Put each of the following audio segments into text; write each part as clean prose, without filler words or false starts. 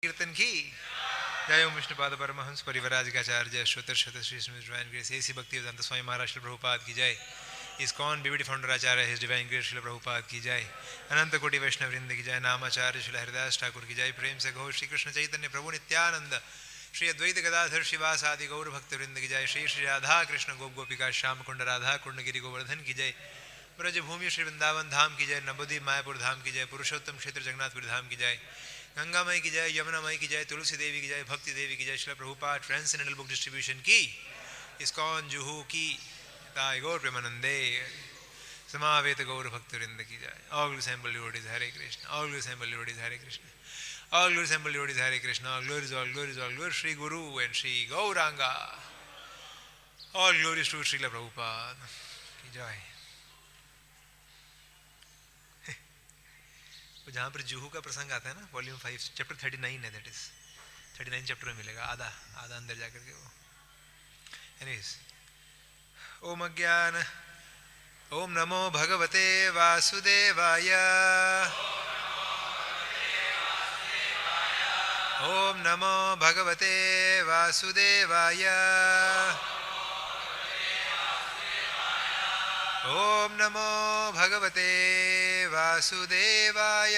कीर्तन की जय। ओम विष्णुपाद परमहंस परिवराज का आचार्य श्रोतर श्रोतर Shri divine grace A C Bhaktivedanta Swami Maharaj Shri Prabhupada की जय। इस्कॉन बीबीडी founder acharya his divine grace Shri Prabhupada की जय। अनंत कोटि वैष्णव वृंद की जय। नामाचार्य श्री हरिदास ठाकुर की जय। प्रेम से घोष श्री कृष्ण चैतन्य प्रभु नित्यानंद श्री अद्वैत गदाधर शिवास आदि गौर भक्त वृंद की जय। श्री श्री राधा कृष्ण गोप गोपिका श्याम कुंड राधा कुंड गिरि गोवर्धन की जय। ब्रजभूमि श्री वृंदावन धाम की जय। नवद्वीप मायापुर धाम की जय। पुरुषोत्तम क्षेत्र जगन्नाथपुरी धाम की जय। गंगा माई की जय। यमुना माई की जय। तुलसी देवी की जय। भक्ति देवी की जय। Srila Prabhupada transcendental book distribution की। इस्कॉन जुहू की ताई गौर प्रेमानंदे समावेत गौर भक्त वृंद की जय। All glory assembled devotees Hare Krishna. All glory assembled devotees Hare Krishna. All glory assembled devotees Hare Krishna. All glories all glories all glory Shri guru and Shri Gauranga. All glories to Srila Prabhupada की जय। जहाँ पर जुहू का प्रसंग आता है ना, वॉल्यूम 5 चैप्टर 39 है, दैट इज 39 चैप्टर में मिलेगा, आधा आधा अंदर जाकर के वो। एनीवेज, ओम अज्ञान ओम नमो भगवते वासुदेवाय। ओम नमो भगवते वासुदेवाय। ओम नमो भगवते वासुदेवाय।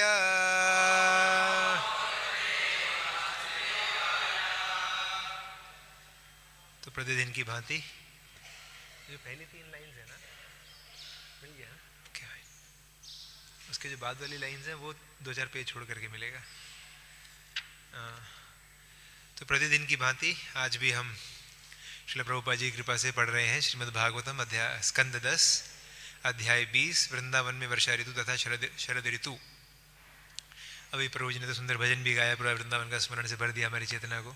तो प्रतिदिन की भांति जो पहली 3 लाइन्स है ना, मिल गया क्या है? उसके जो बाद वाली लाइन्स हैं वो 2-4 पेज छोड़ करके मिलेगा। तो प्रतिदिन की भांति आज भी हम श्रील प्रभुपाद जी की कृपा से पढ़ रहे हैं श्रीमद् भागवतम अध्याय स्कंद 10 अध्याय 20 वृंदावन में वर्षा ऋतु तथा शरद ऋतु। अभी प्रभु जी ने तो सुंदर भजन भी गाया, पूरा वृंदावन का स्मरण से भर दिया हमारी चेतना को।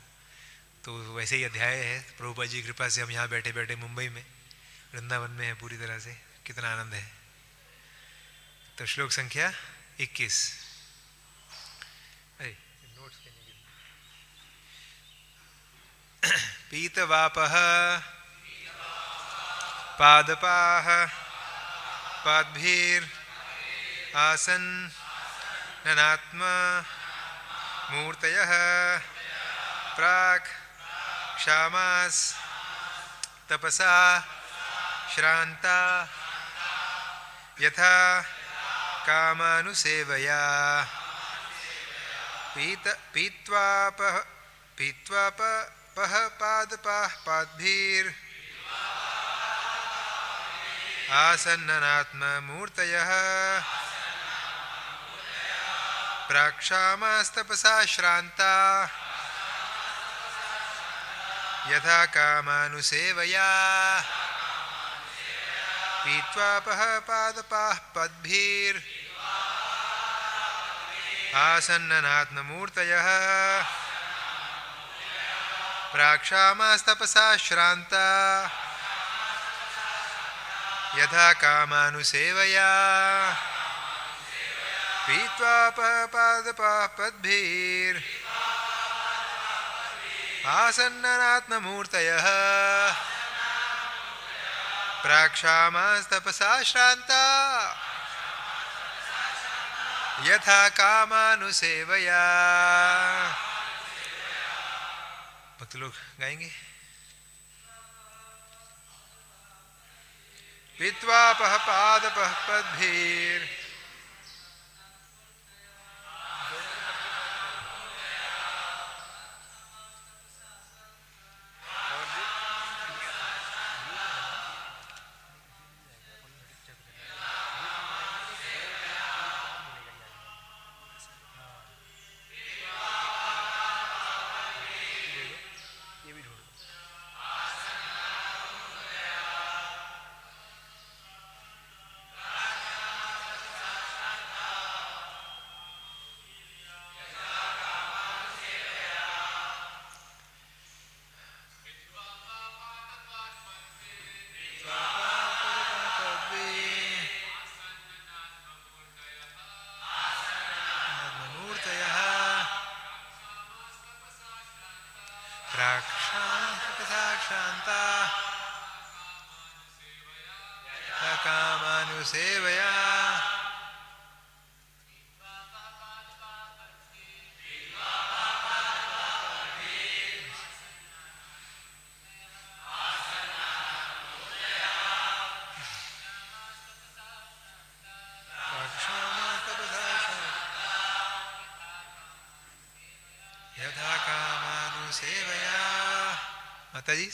तो वैसे ही अध्याय है। प्रभुपाद जी की कृपा से हम यहाँ बैठे बैठे मुंबई में वृंदावन में है पूरी तरह से, कितना आनंद है। तो श्लोक संख्या 21। पीतवापः पादपाः पाद्भिर् आसन् ननात्मा मूर्तयः प्राक् क्षामास् तपसा श्रान्ता यथा कामानुसेवया। पीत्वापः पादपाः पाद्भिर् आसन्ननात्ममूर्तयः प्राक्षामास्तपसा श्रान्ता यथा कामानुसेवया। पीत्वापः पादपाः पाद्भिर् आसन्ननात्ममूर्तयः प्राक्षामास्तपसा श्रान्ता यथा कामानुसेवया। पीत्वापः पादपाः पाद्भिर् आसन्ननात्ममूर्तयः प्राक्षामास्तपसा श्रान्ता यथा कामानुसेवया। भक्त लोग गाएंगे। पीत्वापः पादपः पाद्भिर् कामानुसेवया। यथा कामानुसेवया। माता जी।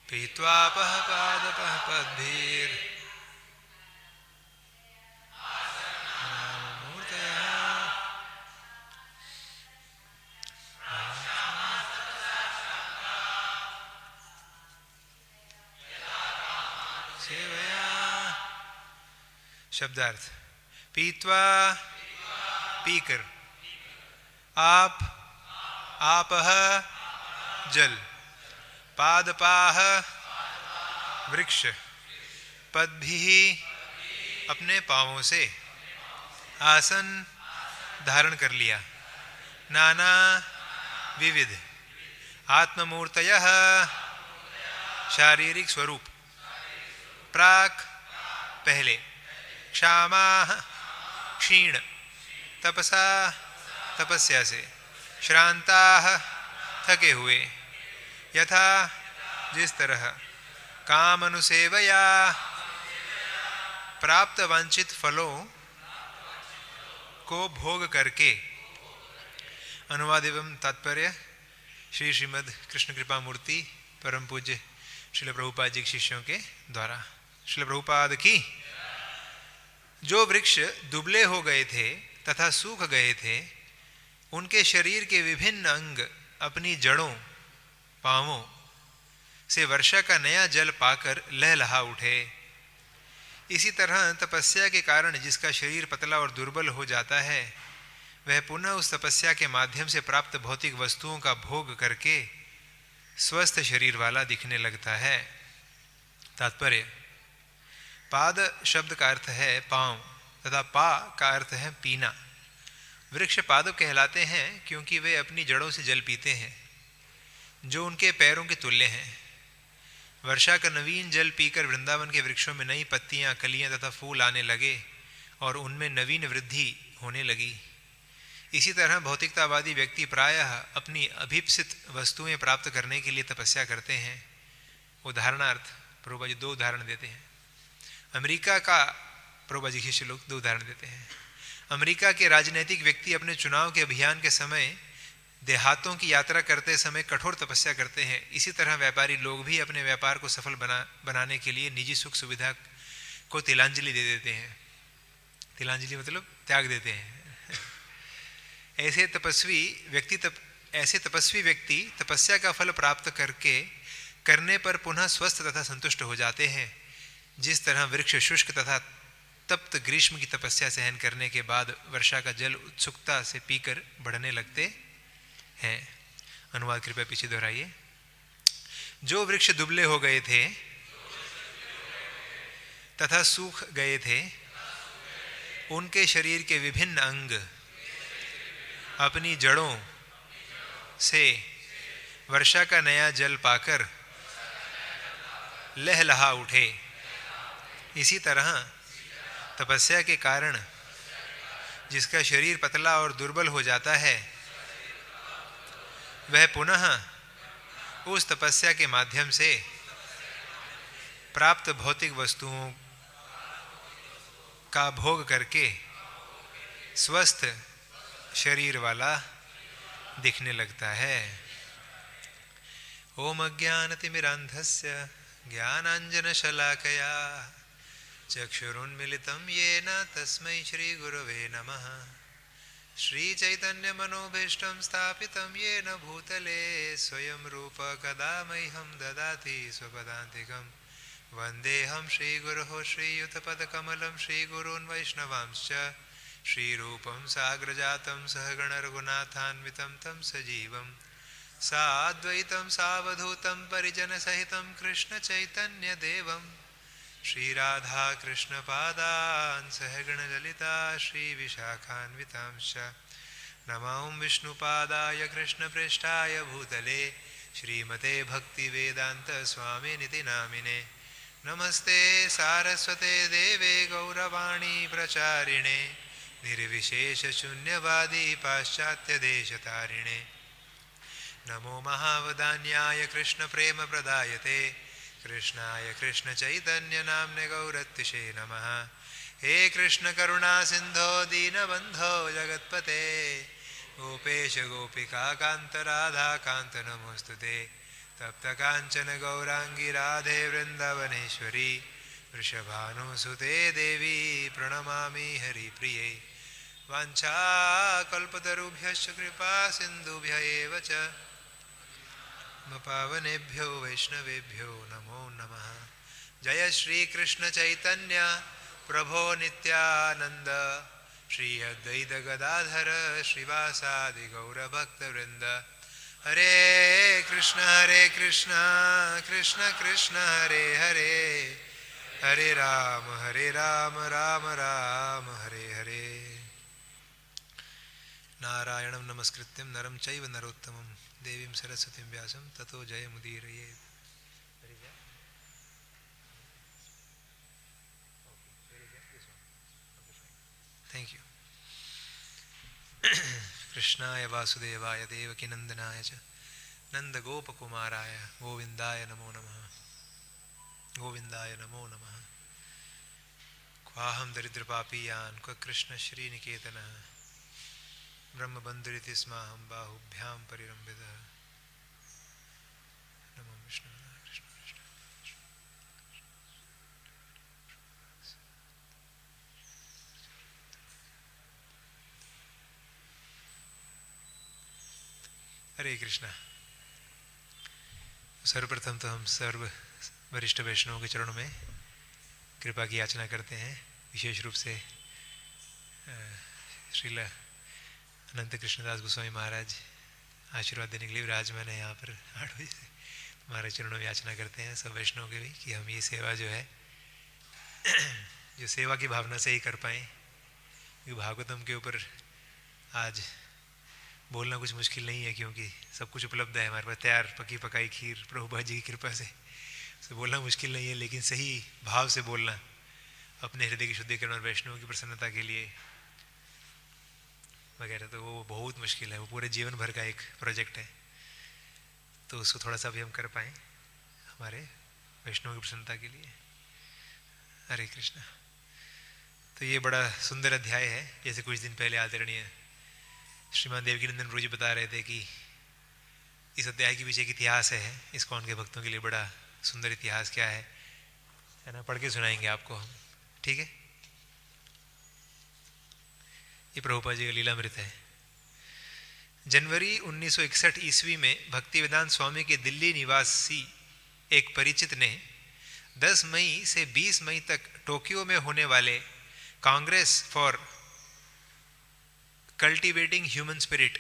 पीत्वापः पादपः पद्भिर् सेवया। शब्दार्थ। पीत्वा पीकर, आप आपह जल, पादपाह वृक्ष, पद्भिः अपने पांवों से, आसन धारण कर लिया, नाना विविध, आत्ममूर्तयः शारीरिक स्वरूप, प्राक पहले, क्षामाः क्षीण, तपसा तपस्या से, श्रांताः थके हुए, यथा जिस तरह, काम अनुसेवया प्राप्त वांछित फलों को भोग करके। अनुवाद एवं तात्पर्य श्री श्रीमद् कृष्ण कृपा मूर्ति परम पूज्य श्रील प्रभुपाद जी के शिष्यों के द्वारा। श्रील प्रभुपाद की। जो वृक्ष दुबले हो गए थे तथा सूख गए थे, उनके शरीर के विभिन्न अंग अपनी जड़ों पांवों से वर्षा का नया जल पाकर लहलहा उठे। इसी तरह तपस्या के कारण जिसका शरीर पतला और दुर्बल हो जाता है, वह पुनः उस तपस्या के माध्यम से प्राप्त भौतिक वस्तुओं का भोग करके स्वस्थ शरीर वाला दिखने लगता है। तात्पर्य। पाद शब्द का अर्थ है पांव तथा पा का अर्थ है पीना। वृक्ष पादप कहलाते हैं क्योंकि वे अपनी जड़ों से जल पीते हैं, जो उनके पैरों के तुल्य हैं। वर्षा का नवीन जल पीकर वृंदावन के वृक्षों में नई पत्तियां, कलियां तथा फूल आने लगे और उनमें नवीन वृद्धि होने लगी। इसी तरह भौतिकतावादी व्यक्ति प्रायः अपनी अभीप्सित वस्तुएं प्राप्त करने के लिए तपस्या करते हैं। उदाहरणार्थ प्रभुपा जी 2 उदाहरण देते हैं। अमेरिका का प्रभुपा जी शिष्य लोग 2 उदाहरण देते हैं। अमेरिका के राजनीतिक व्यक्ति अपने चुनाव के अभियान के समय देहातों की यात्रा करते समय कठोर तपस्या करते हैं। इसी तरह व्यापारी लोग भी अपने व्यापार को सफल बनाने के लिए निजी सुख सुविधा को तिलांजलि दे देते हैं। तिलांजलि मतलब त्याग देते हैं। ऐसे तपस्वी व्यक्ति तपस्या का फल प्राप्त करने पर पुनः स्वस्थ तथा संतुष्ट हो जाते हैं। जिस तरह वृक्ष शुष्क तथा तप्त ग्रीष्म की तपस्या सहन करने के बाद वर्षा का जल उत्सुकता से पीकर बढ़ने लगते हैं। अनुवाद कृपया पीछे दोहराइए। जो वृक्ष दुबले हो गए थे तथा सूख गए थे, उनके शरीर के विभिन्न अंग अपनी जड़ों से वर्षा का नया जल पाकर लहलहा उठे। इसी तरह तपस्या के कारण जिसका शरीर पतला और दुर्बल हो जाता है, वह पुनः उस तपस्या के माध्यम से प्राप्त भौतिक वस्तुओं का भोग करके स्वस्थ शरीर वाला दिखने लगता है। ओम अज्ञानतिमिरान्धस्य ज्ञानाञ्जनशलाकया चक्षुरुन्मिलितं येन तस्मै श्रीगुरवे नमः। श्रीचैतन्यमनोभीष्टं स्थापितं येन भूतले स्वयं रूप कदा मह्यं ददाति स्वपदान्तिकं। वन्देऽहं श्रीगुरोः श्रीयुतपदकमलं श्रीगुरून् वैष्णवांश्च। श्रीरूपं साग्रजातं सहगणरघुनाथान्वितं तं सजीवं साद्वैतं सावधूतं परिजनसहितं कृष्णचैतन्यदेवं श्रीराधा कृष्णपादान् सहगणललिता श्रीविशाखान्वितांश्च। नमो विष्णुपादाय कृष्णप्रेष्ठाय भूतले श्रीमते भक्तिवेदान्तस्वामिनिति नामिने। नमस्ते सारस्वते देवे गौरवाणी प्रचारिणे निर्विशेषशून्यवादी पाश्चात्यदेशतारिणे। नमो महावदान्याय कृष्णप्रेमप्रदायते कृष्णाय कृष्णचैतन्यनाम्ने गौरत्तिषे नमः। हे कृष्ण करुणा सिंधो दीनबंधो जगत्पते गोपेश गोपिका कांत राधा कांत नमोस्तुते तप्त कांचन गौरांगी राधे वृंदावनेश्वरी वृषभानुसुते देवी प्रणमामि हरिप्रिये वाञ्छाकल्पतरुभ्यश्च कृपा सिन्धुभ्य एव च पावनेभ्यो वैष्णवेभ्यो नमो नमः। जय श्री कृष्ण चैतन्य प्रभो नित्यानंद श्री अद्वैत गदाधर श्रीवासादि गौरभक्तवृंद। हरे कृष्ण कृष्ण कृष्ण हरे हरे हरे राम राम राम हरे हरे। नारायणं नमस्कृत्यं नरं चैव नरोत्तमं देवीं सरस्वतीं व्यासं ततो जयमुदीरयेत्। Thank you. कृष्णाय वासुदेवाय देवकीनंदनाय च नंदगोपकुमाराय गोविंदाय नमो नमः। गोविंदाय नमो नमः। क्वाहं दरिद्रपापीयान् क्व कृष्ण श्रीनिकेतनः ब्रह्मबन्धुरिति स्माहं बाहुभ्यां परिरम्भितः। नमो विष्णु कृष्ण कृष्ण। हरे कृष्णा। सर्वप्रथम तो हम सर्व वरिष्ठ वैष्णवों के चरणों में कृपा की याचना करते हैं। विशेष रूप से श्रील अनंत कृष्णदास गोस्वामी महाराज आशीर्वाद देने के लिए विराजमान है यहाँ पर 8 बजे से। हमारे चरणों में याचना करते हैं सब वैष्णवों के भी कि हम ये सेवा जो है जो सेवा की भावना से ही कर पाएँ। क्योंकि भागवतम के ऊपर आज बोलना कुछ मुश्किल नहीं है क्योंकि सब कुछ उपलब्ध है हमारे पास, तैयार पकी पकाई खीर प्रभुपाद जी की कृपा से बोलना मुश्किल नहीं है। लेकिन सही भाव से बोलना अपने हृदय की शुद्धिकरण और वैष्णव की प्रसन्नता के लिए वगैरह तो वो बहुत मुश्किल है। वो पूरे जीवन भर का एक प्रोजेक्ट है। तो उसको थोड़ा सा भी हम कर पाएँ हमारे वैष्णव की प्रसन्नता के लिए। हरे कृष्णा। तो ये बड़ा सुंदर अध्याय है। जैसे कुछ दिन पहले आदरणीय श्रीमान देवकीनंदन प्रभु जी बता रहे थे कि इस अध्याय के पीछे एक इतिहास है। इस्कॉन के भक्तों के लिए बड़ा सुंदर इतिहास क्या है ना, पढ़ के सुनाएंगे आपको हम। ठीक है। ये प्रभुपाद जी का लीलामृत है। जनवरी 1961 ईस्वी में भक्तिवेदांत स्वामी के दिल्ली निवासी एक परिचित ने 10 मई से 20 मई तक टोक्यो में होने वाले Congress for cultivating human spirit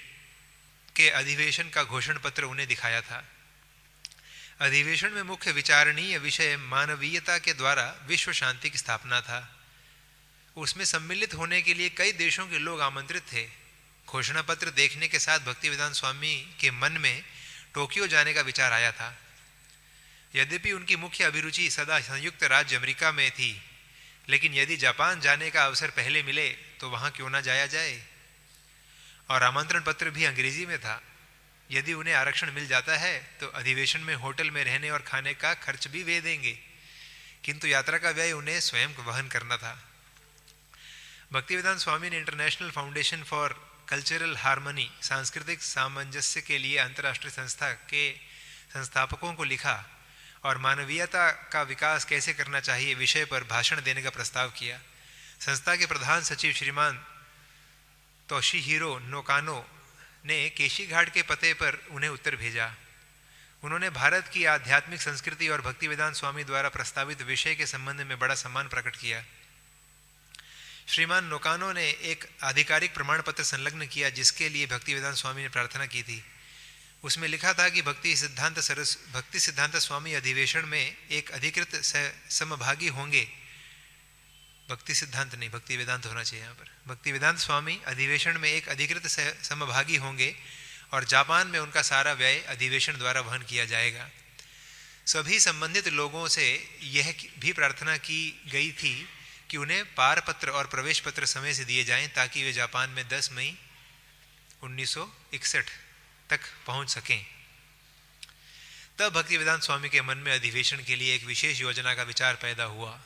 के अधिवेशन का घोषण पत्र उन्हें दिखाया था। अधिवेशन में मुख्य विचारणीय विषय मानवीयता के द्वारा विश्व शांति की स्थापना था। उसमें सम्मिलित होने के लिए कई देशों के लोग आमंत्रित थे। घोषणा पत्र देखने के साथ भक्तिवेदांत स्वामी के मन में टोक्यो जाने का विचार आया था। यद्यपि उनकी मुख्य अभिरुचि सदा संयुक्त राज्य अमेरिका में थी, लेकिन यदि जापान जाने का अवसर पहले मिले तो वहां क्यों ना जाया जाए। और आमंत्रण पत्र भी अंग्रेजी में था। यदि उन्हें आरक्षण मिल जाता है तो अधिवेशन में होटल में रहने और खाने का खर्च भी वे देंगे, किंतु यात्रा का व्यय उन्हें स्वयं वहन करना था। भक्तिवेदांत स्वामी ने international foundation for cultural harmony, सांस्कृतिक सामंजस्य के लिए अंतर्राष्ट्रीय संस्था के संस्थापकों को लिखा और मानवीयता का विकास कैसे करना चाहिए विषय पर भाषण देने का प्रस्ताव किया। संस्था के प्रधान सचिव श्रीमान तोशिहिरो नोकानो ने केशी घाट के पते पर उन्हें उत्तर भेजा। उन्होंने भारत की आध्यात्मिक संस्कृति और भक्तिवेदांत स्वामी द्वारा प्रस्तावित विषय के संबंध में बड़ा सम्मान प्रकट किया। श्रीमान नोकानो ने एक आधिकारिक प्रमाण पत्र संलग्न किया जिसके लिए भक्तिवेदांत स्वामी ने प्रार्थना की थी। उसमें लिखा था कि भक्ति सिद्धांत स्वामी अधिवेशन में एक अधिकृत समभागी होंगे। भक्ति सिद्धांत नहीं, भक्ति वेदांत होना चाहिए यहाँ पर। भक्ति वेदांत स्वामी अधिवेशन में एक अधिकृत समभागी होंगे और जापान में उनका सारा व्यय अधिवेशन द्वारा वहन किया जाएगा। सभी संबंधित लोगों से यह भी प्रार्थना की गई थी कि उन्हें पार पत्र और प्रवेश पत्र समय से दिए जाएं ताकि वे जापान में 10 मई 1961 तक पहुंच सकें। तब भक्तिवेदांत स्वामी के मन में अधिवेशन के लिए एक विशेष योजना का विचार पैदा हुआ।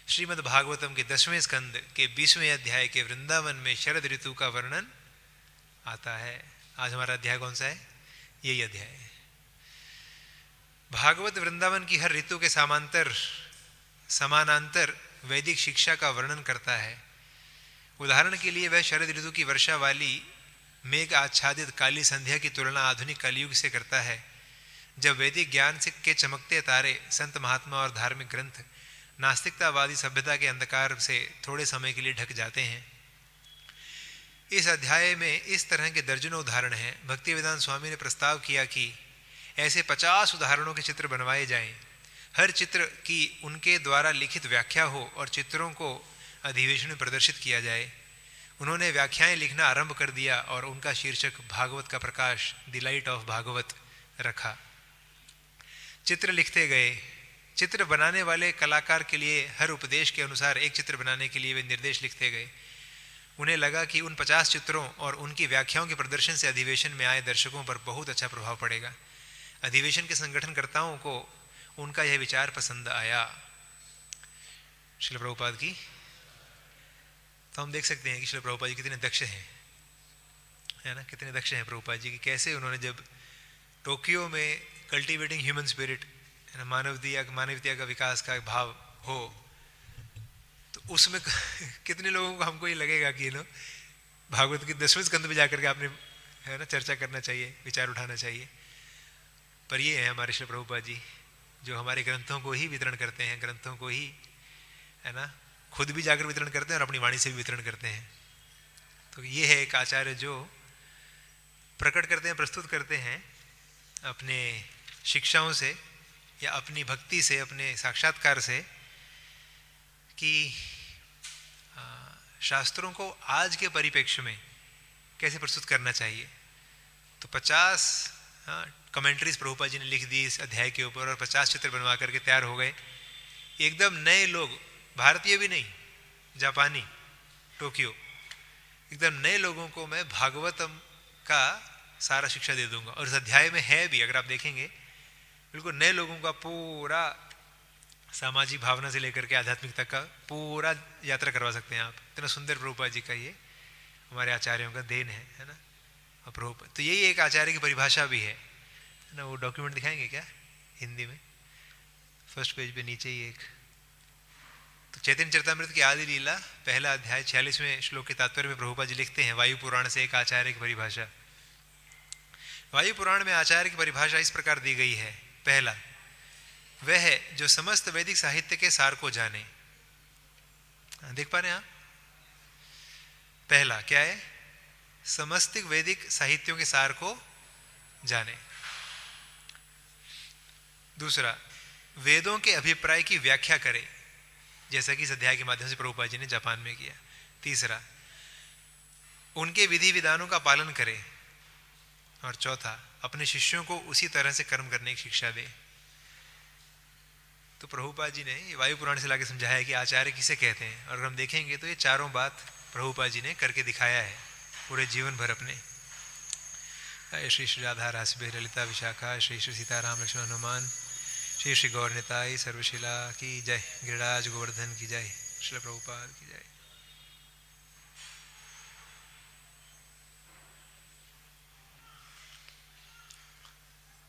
श्रीमद् भागवतम के 10वें स्कंद के 20वें अध्याय के वृंदावन में शरद ऋतु का वर्णन आता है। आज हमारा अध्याय कौन सा है? यही अध्याय है। भागवत वृंदावन की हर ऋतु के समानांतर वैदिक शिक्षा का वर्णन करता है। उदाहरण के लिए वह शरद ऋतु की वर्षा वाली मेघ आच्छादित काली संध्या की तुलना आधुनिक कलयुग से करता है, जब वैदिक ज्ञान से के चमकते तारे, संत महात्मा और धार्मिक ग्रंथ नास्तिकतावादी सभ्यता के अंधकार से थोड़े समय के लिए ढक जाते हैं। इस अध्याय में इस तरह के दर्जनों उदाहरण हैं। भक्तिवेदांत स्वामी ने प्रस्ताव किया कि ऐसे 50 उदाहरणों के चित्र बनवाए जाएं। हर चित्र की उनके द्वारा लिखित व्याख्या हो और चित्रों को अधिवेशन में प्रदर्शित किया जाए। उन्होंने व्याख्याएं लिखना आरंभ कर दिया और उनका शीर्षक भागवत का प्रकाश, द लाइट ऑफ भागवत रखा। चित्र लिखते गए। चित्र बनाने वाले कलाकार के लिए हर उपदेश के अनुसार एक चित्र बनाने के लिए वे निर्देश लिखते गए। उन्हें लगा कि उन 50 चित्रों और उनकी व्याख्याओं के प्रदर्शन से अधिवेशन में आए दर्शकों पर बहुत अच्छा प्रभाव पड़ेगा। अधिवेशन के संगठनकर्ताओं को उनका यह विचार पसंद आया। श्रील प्रभुपाद की तो हम देख सकते हैं कि श्रील प्रभुपाद जी कितने दक्ष हैं, है ना, कितने दक्ष हैं प्रभुपाद जी की। कैसे उन्होंने जब टोक्यो में कल्टिवेटिंग ह्यूमन स्पिरिट, मानवीयता का विकास का भाव हो, तो उसमें कितने लोगों को हमको ये लगेगा कि भागवत के 10वें स्कंद में जाकर के आपने, है ना, चर्चा करना चाहिए, विचार उठाना चाहिए। पर ये है हमारे श्री प्रभुपाद जी, जो हमारे ग्रंथों को ही वितरण करते हैं, ग्रंथों को ही, है ना, खुद भी जाकर वितरण करते हैं और अपनी वाणी से भी वितरण करते हैं। तो ये है एक आचार्य जो प्रकट करते हैं, प्रस्तुत करते हैं अपने शिक्षाओं से या अपनी भक्ति से, अपने साक्षात्कार से, कि शास्त्रों को आज के परिप्रेक्ष्य में कैसे प्रस्तुत करना चाहिए। तो 50 कमेंट्रीज प्रभुपाद जी ने लिख दी इस अध्याय के ऊपर और 50 चित्र बनवा करके तैयार हो गए। एकदम नए लोग, भारतीय भी नहीं, जापानी, टोक्यो, एकदम नए लोगों को मैं भागवतम का सारा शिक्षा दे दूंगा। और इस अध्याय में है भी, अगर आप देखेंगे, बिल्कुल नए लोगों का पूरा सामाजिक भावना से लेकर के आध्यात्मिकता का पूरा यात्रा करवा सकते हैं आप। इतना सुंदर प्रभुपाद जी का ये हमारे आचार्यों का देन है ना। और प्रभुपाद तो यही एक आचार्य की परिभाषा भी है ना। वो डॉक्यूमेंट दिखाएंगे क्या हिंदी में? फर्स्ट पेज पे नीचे ही एक, तो चैतन्य चरितामृत की आदि लीला पहला अध्याय 46वें श्लोक के तात्पर्य में प्रभुपाद जी लिखते हैं, वायु पुराण से एक आचार्य की परिभाषा। वायु पुराण में आचार्य की परिभाषा इस प्रकार दी गई है। पहला, वह है जो समस्त वैदिक साहित्य के सार को जाने। देख पा रहे हैं आप? पहला क्या है? समस्त वैदिक साहित्यों के सार को जाने। दूसरा, वेदों के अभिप्राय की व्याख्या करे, जैसा कि इस अध्याय के माध्यम से प्रभुपाद जी ने जापान में किया। तीसरा, उनके विधि विधानों का पालन करे। और चौथा, अपने शिष्यों को उसी तरह से कर्म करने की शिक्षा दे। तो प्रभुपाद जी ने वायु पुराण से लाके समझाया है कि आचार्य किसे कहते हैं। और हम देखेंगे तो ये चारों बात प्रभुपाद जी ने करके दिखाया है पूरे जीवन भर अपने। श्री श्री राधा रासबे ललिता विशाखा, श्री श्री सीताराम लक्ष्मण हनुमान, श्री श्री गौर निताई सर्वशिला की जय, गिरिराज गोवर्धन की जय, श्री प्रभुपाद की जय।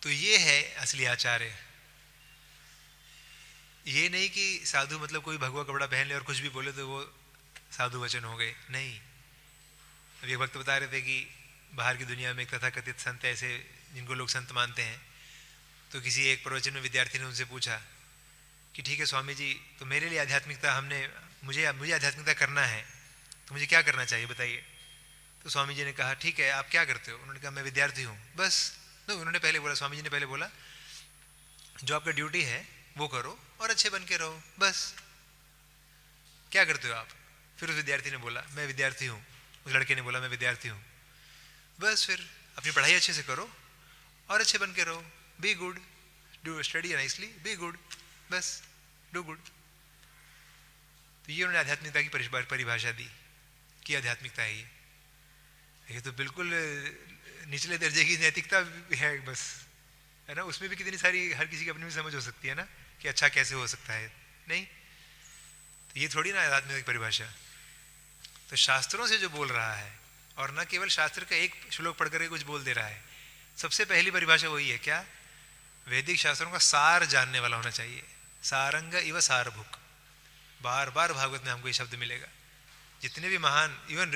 तो ये है असली आचार्य। ये नहीं कि साधु मतलब कोई भगवा कपड़ा पहन ले और कुछ भी बोले तो वो साधु वचन हो गए, नहीं। अब ये भक्त बता रहे थे कि बाहर की दुनिया में एक तथाकथित संत ऐसे जिनको लोग संत मानते हैं, तो किसी एक प्रवचन में विद्यार्थी ने उनसे पूछा कि ठीक है स्वामी जी, तो मेरे लिए आध्यात्मिकता मुझे आध्यात्मिकता करना है, तो मुझे क्या करना चाहिए बताइए। तो स्वामी जी ने कहा ठीक है आप क्या करते हो? उन्होंने कहा मैं विद्यार्थी हूँ बस। तो उन्होंने पहले बोला, स्वामी जी ने पहले बोला जो आपका ड्यूटी है वो करो और अच्छे बन के रहो बस। क्या करते हो आप? फिर उस विद्यार्थी ने बोला मैं विद्यार्थी हूँ। उस लड़के ने बोला मैं विद्यार्थी हूँ बस। फिर अपनी पढ़ाई अच्छे से करो और अच्छे बन के रहो, be good, do study nicely, be good, बस डू गुड। तो ये उन्होंने आध्यात्मिकता की परिभाषा दी कि आध्यात्मिकता है ये तो बिल्कुल निचले दर्जे की नैतिकता है बस, है ना। उसमें भी कितनी सारी हर किसी की अपनी भी समझ हो सकती है ना कि अच्छा कैसे हो सकता है, नहीं। तो ये थोड़ी ना आध्यात्मिक परिभाषा। तो शास्त्रों से जो बोल रहा है, और न केवल शास्त्र का एक श्लोक पढ़ करके कुछ बोल दे रहा है, सबसे पहली परिभाषा वही है क्या, वैदिक शास्त्रों का सार जानने वाला होना चाहिए। सारंग इव सारभुक, बार बार भागवत में हमको ये शब्द मिलेगा। जितने भी महान, इवन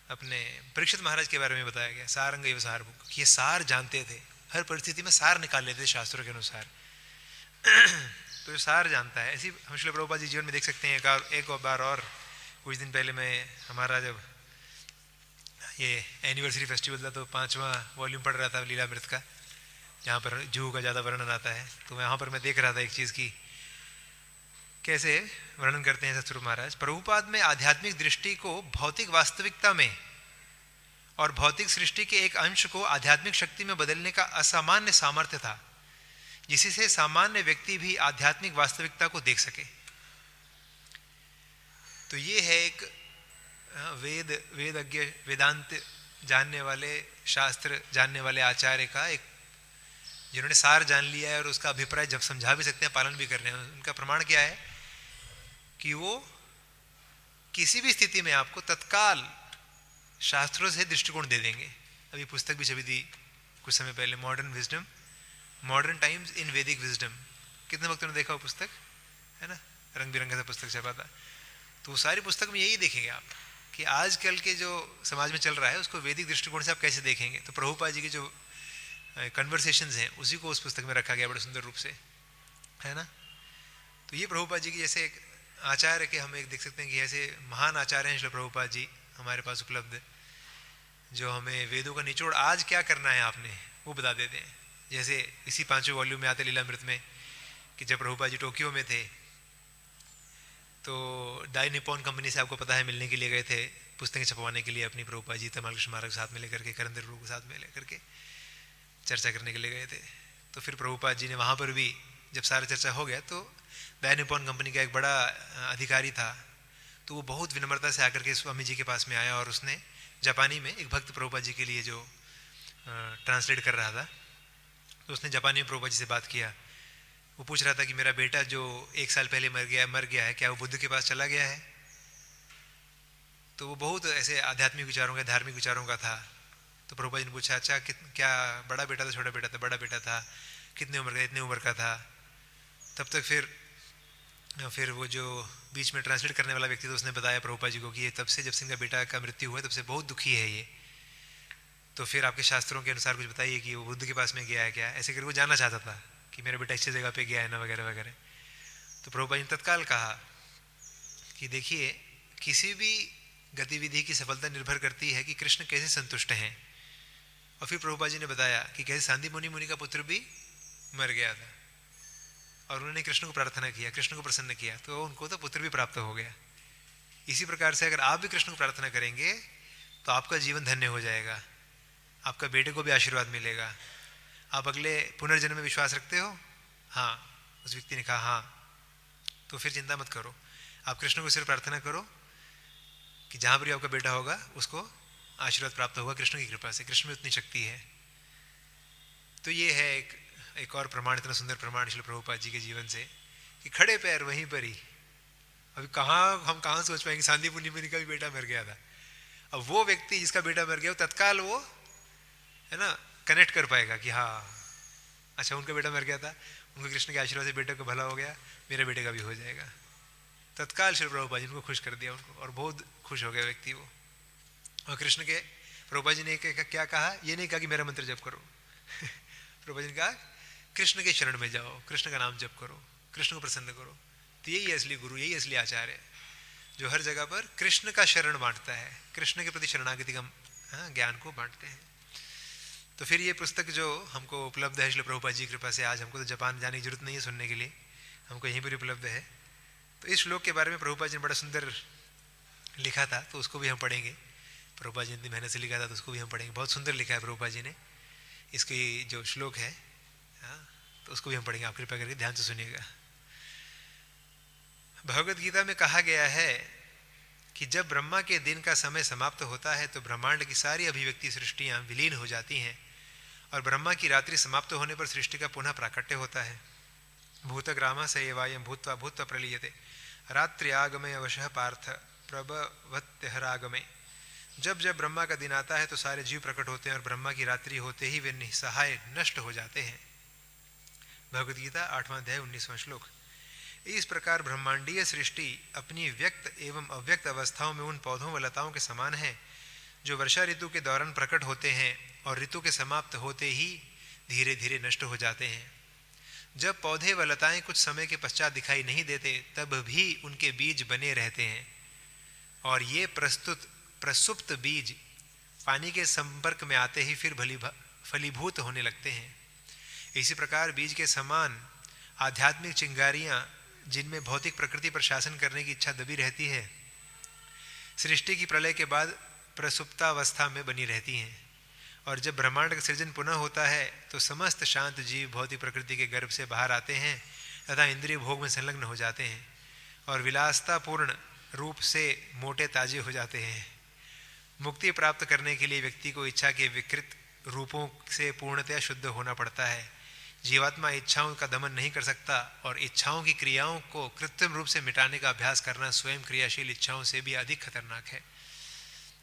अपने परीक्षित महाराज के बारे में बताया गया, सारंग इव सारभुक, ये सार जानते थे, हर परिस्थिति में सार निकाल लेते थे शास्त्रों के अनुसार। तो जो सार जानता है, ऐसी हम श्रील प्रभुपाद जी जीवन में देख सकते हैं। एक बार और कुछ दिन पहले मैं, हमारा जब ये एनिवर्सरी फेस्टिवल था, तो 5वां वॉल्यूम पढ़ रहा था लीलामृत का, जहाँ पर जूहू का ज़्यादा वर्णन आता है। तो वहाँ पर मैं देख रहा था एक चीज़ की, कैसे वर्णन करते हैं सतस्वरूप महाराज। प्रभुपाद में आध्यात्मिक दृष्टि को भौतिक वास्तविकता में और भौतिक सृष्टि के एक अंश को आध्यात्मिक शक्ति में बदलने का असामान्य सामर्थ्य था, जिससे सामान्य व्यक्ति भी आध्यात्मिक वास्तविकता को देख सके। तो ये है एक वेदज्ञ, वेदांत जानने वाले, शास्त्र जानने वाले आचार्य का एक, जिन्होंने सार जान लिया है और उसका अभिप्राय जब समझा भी सकते हैं, पालन भी कर रहे हैं। उनका प्रमाण क्या है कि वो किसी भी स्थिति में आपको तत्काल शास्त्रों से दृष्टिकोण दे देंगे। अभी पुस्तक भी छपी थी कुछ समय पहले, modern wisdom, modern times in वैदिक विजडम। कितने वक्त ने देखा वो पुस्तक, है ना, रंग बिरंगा सा पुस्तक छपा था। तो सारी पुस्तक में यही देखेंगे आप कि आजकल के जो समाज में चल रहा है उसको वैदिक दृष्टिकोण से आप कैसे देखेंगे। तो प्रभुपाद जी के जो कन्वर्सेशंस हैं उसी को उस पुस्तक में रखा गया बड़े सुंदर रूप से, है ना। तो ये प्रभुपाद जी की जैसे एक आचार्य के हम एक देख सकते हैं कि ऐसे महान आचार्य हैं श्री प्रभुपाद जी हमारे पास उपलब्ध, जो हमें वेदों का निचोड़ आज क्या करना है आपने वो बता देते हैं। जैसे इसी 5वें वॉल्यूम में आते लीलामृत में कि जब प्रभुपाद जी टोक्यो में थे, तो डाई निपॉन कंपनी से आपको पता है मिलने के लिए गए थे, पुस्तकें छपवाने के लिए अपनी प्रभुपाद जी तमाल कृष्ण महाराज के साथ में लेकर के, करंदर प्रभु के साथ में लेकर के चर्चा करने के लिए गए थे। तो फिर प्रभुपाद जी ने वहाँ पर भी जब सारा चर्चा हो गया, तो डाई निपॉन कंपनी का एक बड़ा अधिकारी था, तो वो बहुत विनम्रता से आकर के स्वामी जी के पास में आया और उसने जापानी में, एक भक्त प्रभुपाद जी के लिए जो ट्रांसलेट कर रहा था, तो उसने जापानी में प्रभुपाद जी से बात किया। वो पूछ रहा था कि मेरा बेटा जो 1 साल पहले मर गया है, क्या वो बुद्ध के पास चला गया है। तो वो बहुत ऐसे आध्यात्मिक विचारों का, धार्मिक विचारों का था। तो प्रभुपाद जी ने पूछा, अच्छा क्या बड़ा बेटा था, छोटा बेटा था? बड़ा बेटा था। कितने उम्र का? इतने उम्र का था। तब तक फिर वो जो बीच में ट्रांसलेट करने वाला व्यक्ति था, उसने बताया प्रभुपाद जी को कि ये तब से जब से इनका बेटा का मृत्यु हुआ तब से बहुत दुखी है ये। तो फिर आपके शास्त्रों के अनुसार कुछ बताइए कि वो बुद्ध के पास में गया है क्या? ऐसे करके वो जानना चाहता था कि मेरा बेटा अच्छी जगह पे गया है ना, वगैरह वगैरह। तो प्रभुपाद जी ने तत्काल कहा कि देखिए, किसी भी गतिविधि की सफलता निर्भर करती है कि कृष्ण कैसे संतुष्ट हैं। और फिर प्रभुपाद जी ने बताया कि कैसे सांदीपनि मुनि का पुत्र भी मर गया था और उन्होंने कृष्ण को प्रार्थना किया, कृष्ण को प्रसन्न किया, तो उनको तो पुत्र भी प्राप्त हो गया। इसी प्रकार से अगर आप भी कृष्ण को प्रार्थना करेंगे तो आपका जीवन धन्य हो जाएगा, आपका बेटे को भी आशीर्वाद मिलेगा। आप अगले पुनर्जन्म में विश्वास रखते हो? हाँ। उस व्यक्ति ने कहा हाँ। तो फिर चिंता मत करो, आप कृष्ण को सिर्फ प्रार्थना करो कि जहाँ पर भी आपका बेटा होगा उसको आशीर्वाद प्राप्त होगा कृष्ण की कृपा से। कृष्ण में उतनी शक्ति है। तो ये है एक और प्रमाण, इतना सुंदर प्रमाण श्री प्रभुपाद जी के जीवन से कि खड़े पैर वहीं पर ही। अभी हम कहाँ सोच पाएंगे सांदीपनि मुनि का भी बेटा मर गया था। अब वो व्यक्ति जिसका बेटा मर गया वो तत्काल वो, है ना, कनेक्ट कर पाएगा कि हाँ अच्छा उनका बेटा मर गया था, उनको कृष्ण के आशीर्वाद से बेटे को भला हो गया, मेरे बेटे का भी हो जाएगा। तत्काल श्री प्रभुपाद जी उनको खुश कर दिया उनको, और बहुत खुश हो गया व्यक्ति वो। और कृष्ण के प्रभुपाद जी ने क्या कहा, ये नहीं कहा कि मेरा मंत्र जप करो प्रभुपाद जी ने कहा कृष्ण के शरण में जाओ, कृष्ण का नाम जप करो, कृष्ण को प्रसन्न करो। तो यही असली गुरु, यही असली आचार्य है जो हर जगह पर कृष्ण का शरण बांटता है, कृष्ण के प्रति शरणागति का ज्ञान को बांटते हैं। तो फिर ये पुस्तक जो हमको उपलब्ध है श्री प्रभुपाद जी की कृपा से, आज हमको तो जापान जाने की जरूरत नहीं है सुनने के लिए, हमको यहीं पर उपलब्ध है। तो इस श्लोक के बारे में प्रभुपाद जी ने बड़ा सुंदर लिखा था, तो उसको भी हम पढ़ेंगे। प्रभुपाद जी ने इतनी मेहनत से लिखा था तो उसको भी हम पढ़ेंगे। बहुत सुंदर लिखा है प्रभुपाद जी ने, इसकी जो श्लोक है, तो उसको भी हम पढ़ेंगे। आप कृपया करके ध्यान से सुनिएगा। भगवद गीता में कहा गया है कि जब ब्रह्मा के दिन का समय समाप्त होता है तो ब्रह्मांड की सारी अभिव्यक्ति सृष्टियां विलीन हो जाती हैं और ब्रह्मा की रात्रि समाप्त होने पर सृष्टि का पुनः प्राकट्य होता है। भूतग्रामा स एवायं भूत्वा भूत्वा प्रलीयते। रात्रि आगमे अवशः पार्थ प्रभवत्यहरागमे। जब जब ब्रह्मा का दिन आता है तो सारे जीव प्रकट होते हैं और ब्रह्मा की रात्रि होते ही वे निसहाय नष्ट हो जाते हैं। भगवद गीता 8वां अध्याय 19वां श्लोक। इस प्रकार ब्रह्मांडीय सृष्टि अपनी व्यक्त एवं अव्यक्त अवस्थाओं में उन पौधों व लताओं के समान है जो वर्षा ऋतु के दौरान प्रकट होते हैं और ऋतु के समाप्त होते ही धीरे धीरे नष्ट हो जाते हैं। जब पौधे व लताएं कुछ समय के पश्चात दिखाई नहीं देते तब भी उनके बीज बने रहते हैं और ये प्रसुप्त बीज पानी के संपर्क में आते ही फिर फलीभूत होने लगते हैं। इसी प्रकार बीज के समान आध्यात्मिक चिंगारियां जिनमें भौतिक प्रकृति पर शासन करने की इच्छा दबी रहती है, सृष्टि की प्रलय के बाद प्रसुप्तावस्था में बनी रहती हैं और जब ब्रह्मांड का सृजन पुनः होता है तो समस्त शांत जीव भौतिक प्रकृति के गर्भ से बाहर आते हैं तथा इंद्रिय भोग में संलग्न हो जाते हैं और विलासतापूर्ण रूप से मोटे ताजे हो जाते हैं। मुक्ति प्राप्त करने के लिए व्यक्ति को इच्छा के विकृत रूपों से पूर्णतया शुद्ध होना पड़ता है। जीवात्मा इच्छाओं का दमन नहीं कर सकता और इच्छाओं की क्रियाओं को कृत्रिम रूप से मिटाने का अभ्यास करना स्वयं क्रियाशील इच्छाओं से भी अधिक खतरनाक है।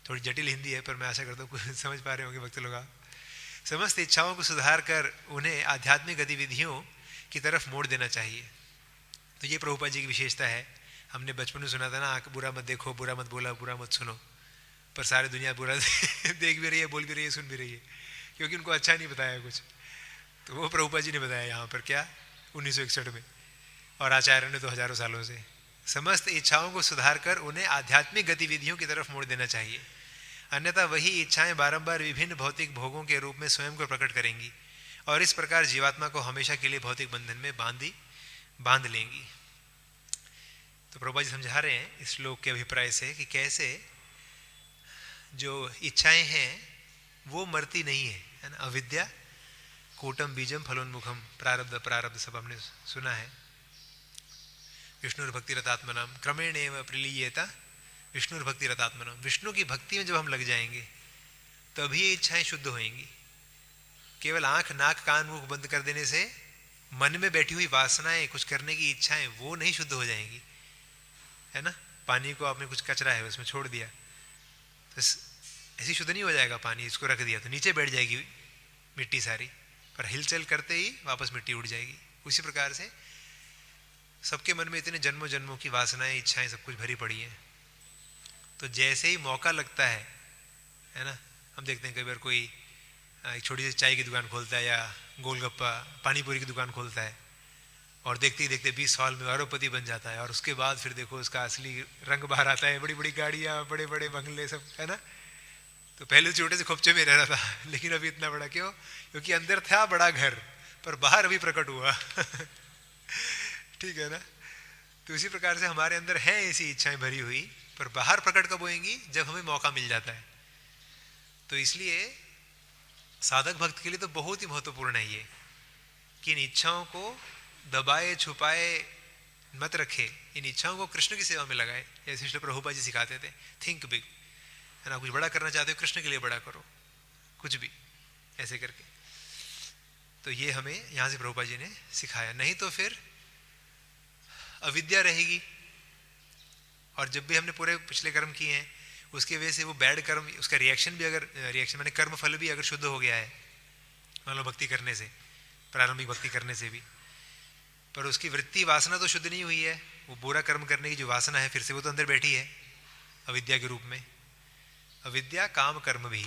थोड़ी जटिल हिंदी है पर मैं आशा करता हूँ कुछ समझ पा रहे होंगे भक्त लोग। समस्त इच्छाओं को सुधार कर उन्हें आध्यात्मिक गतिविधियों की तरफ मोड़ देना चाहिए। तो ये प्रभुपाद जी की विशेषता है। हमने बचपन में सुना था ना, बुरा मत देखो, बुरा मत बोला, बुरा मत सुनो, पर सारी दुनिया बुरा देख भी रही है, बोल भी रही है, सुन भी रही है, क्योंकि उनको अच्छा नहीं बताया कुछ। तो वो प्रभुपाद जी ने बताया यहाँ पर क्या 1961 में, और आचार्य ने तो हजारों सालों से। समस्त इच्छाओं को सुधार कर उन्हें आध्यात्मिक गतिविधियों की तरफ मोड़ देना चाहिए, अन्यथा वही इच्छाएं बारंबार विभिन्न भौतिक भोगों के रूप में स्वयं को प्रकट करेंगी और इस प्रकार जीवात्मा को हमेशा के लिए भौतिक बंधन में बांध लेंगी। तो प्रभुपाद जी समझा रहे हैं इस श्लोक के अभिप्राय से कि कैसे जो इच्छाएं हैं वो मरती नहीं है ना। अविद्या कूटम बीजम फलोन्मुखम, प्रारब्ध सब हमने सुना है। विष्णु भक्ति रतात्मनाम क्रमेण एवं प्रलीयता विष्णु भक्ति रतात्मनाम। विष्णु की भक्ति में जब हम लग जाएंगे तभी ये इच्छाएं शुद्ध होएंगी। केवल आंख नाक कान मुख बंद कर देने से मन में बैठी हुई वासनाएं, कुछ करने की इच्छाएं, वो नहीं शुद्ध हो जाएंगी, है ना। पानी को आपने कुछ कचरा है उसमें छोड़ दिया तो ऐसी शुद्ध नहीं हो जाएगा पानी। इसको रख दिया तो नीचे बैठ जाएगी मिट्टी सारी, पर हिलचल करते ही वापस मिट्टी उड़ जाएगी। उसी प्रकार से सबके मन में इतने जन्मों जन्मों की वासनाएं, इच्छाएं सब कुछ भरी पड़ी हैं। तो जैसे ही मौका लगता है ना, हम देखते हैं कई बार कोई एक छोटी सी चाय की दुकान खोलता है या गोलगप्पा पानी पूरी की दुकान खोलता है और देखते ही देखते 20 साल में अरबपति बन जाता है और उसके बाद फिर देखो उसका असली रंग बाहर आता है, बड़ी बड़ी गाड़ियाँ, बड़े बड़े बंगले सब, है ना। तो पहले छोटे से खोपचे में रह रहा था लेकिन अभी इतना बड़ा क्यों? क्योंकि अंदर था बड़ा घर पर बाहर अभी प्रकट हुआ ठीक है ना। तो इसी प्रकार से हमारे अंदर है ऐसी इच्छाएं भरी हुई, पर बाहर प्रकट कब होएंगी? जब हमें मौका मिल जाता है। तो इसलिए साधक भक्त के लिए तो बहुत ही महत्वपूर्ण है ये कि इन इच्छाओं को दबाए छुपाए मत रखे, इन इच्छाओं को कृष्ण की सेवा में लगाए। जैसे श्री प्रभुपाद जी सिखाते थे, थिंक बिग, है ना। कुछ बड़ा करना चाहते हो कृष्ण के लिए बड़ा करो, कुछ भी ऐसे करके। तो ये हमें यहाँ से प्रभुपाद जी ने सिखाया। नहीं तो फिर अविद्या रहेगी और जब भी हमने पूरे पिछले कर्म किए हैं उसकी वजह से वो बैड कर्म, उसका रिएक्शन भी अगर माने कर्म फल भी अगर शुद्ध हो गया है, मान लो भक्ति करने से, प्रारंभिक भक्ति करने से भी, पर उसकी वृत्ति वासना तो शुद्ध नहीं हुई है। वो बुरा कर्म करने की जो वासना है फिर से वो तो अंदर बैठी है अविद्या के रूप में। अविद्या काम कर्म भी,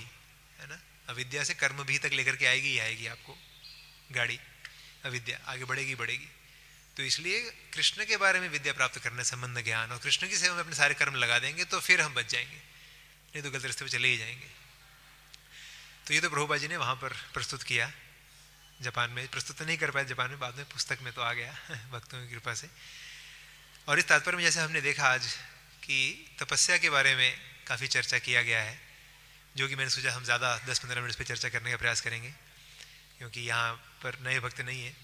है ना। अविद्या से कर्म भी तक लेकर के आएगी ही आएगी आपको गाड़ी, अविद्या आगे बढ़ेगी बढ़ेगी। तो इसलिए कृष्ण के बारे में विद्या प्राप्त करने, संबंध ज्ञान और कृष्ण की सेवा में अपने सारे कर्म लगा देंगे तो फिर हम बच जाएंगे, नहीं तो गलत रास्ते पे चले ही जाएंगे। तो ये तो प्रभुपाद जी ने वहाँ पर प्रस्तुत किया। जापान में प्रस्तुत नहीं कर पाए जापान में, बाद में पुस्तक में तो आ गया भक्तों की कृपा से। और इस तात्पर्य में जैसे हमने देखा आज कि तपस्या के बारे में काफ़ी चर्चा किया गया है, जो कि मैंने सोचा हम ज़्यादा 10-15 मिनट पे चर्चा करने का प्रयास करेंगे, क्योंकि यहाँ पर नए भक्त नहीं है।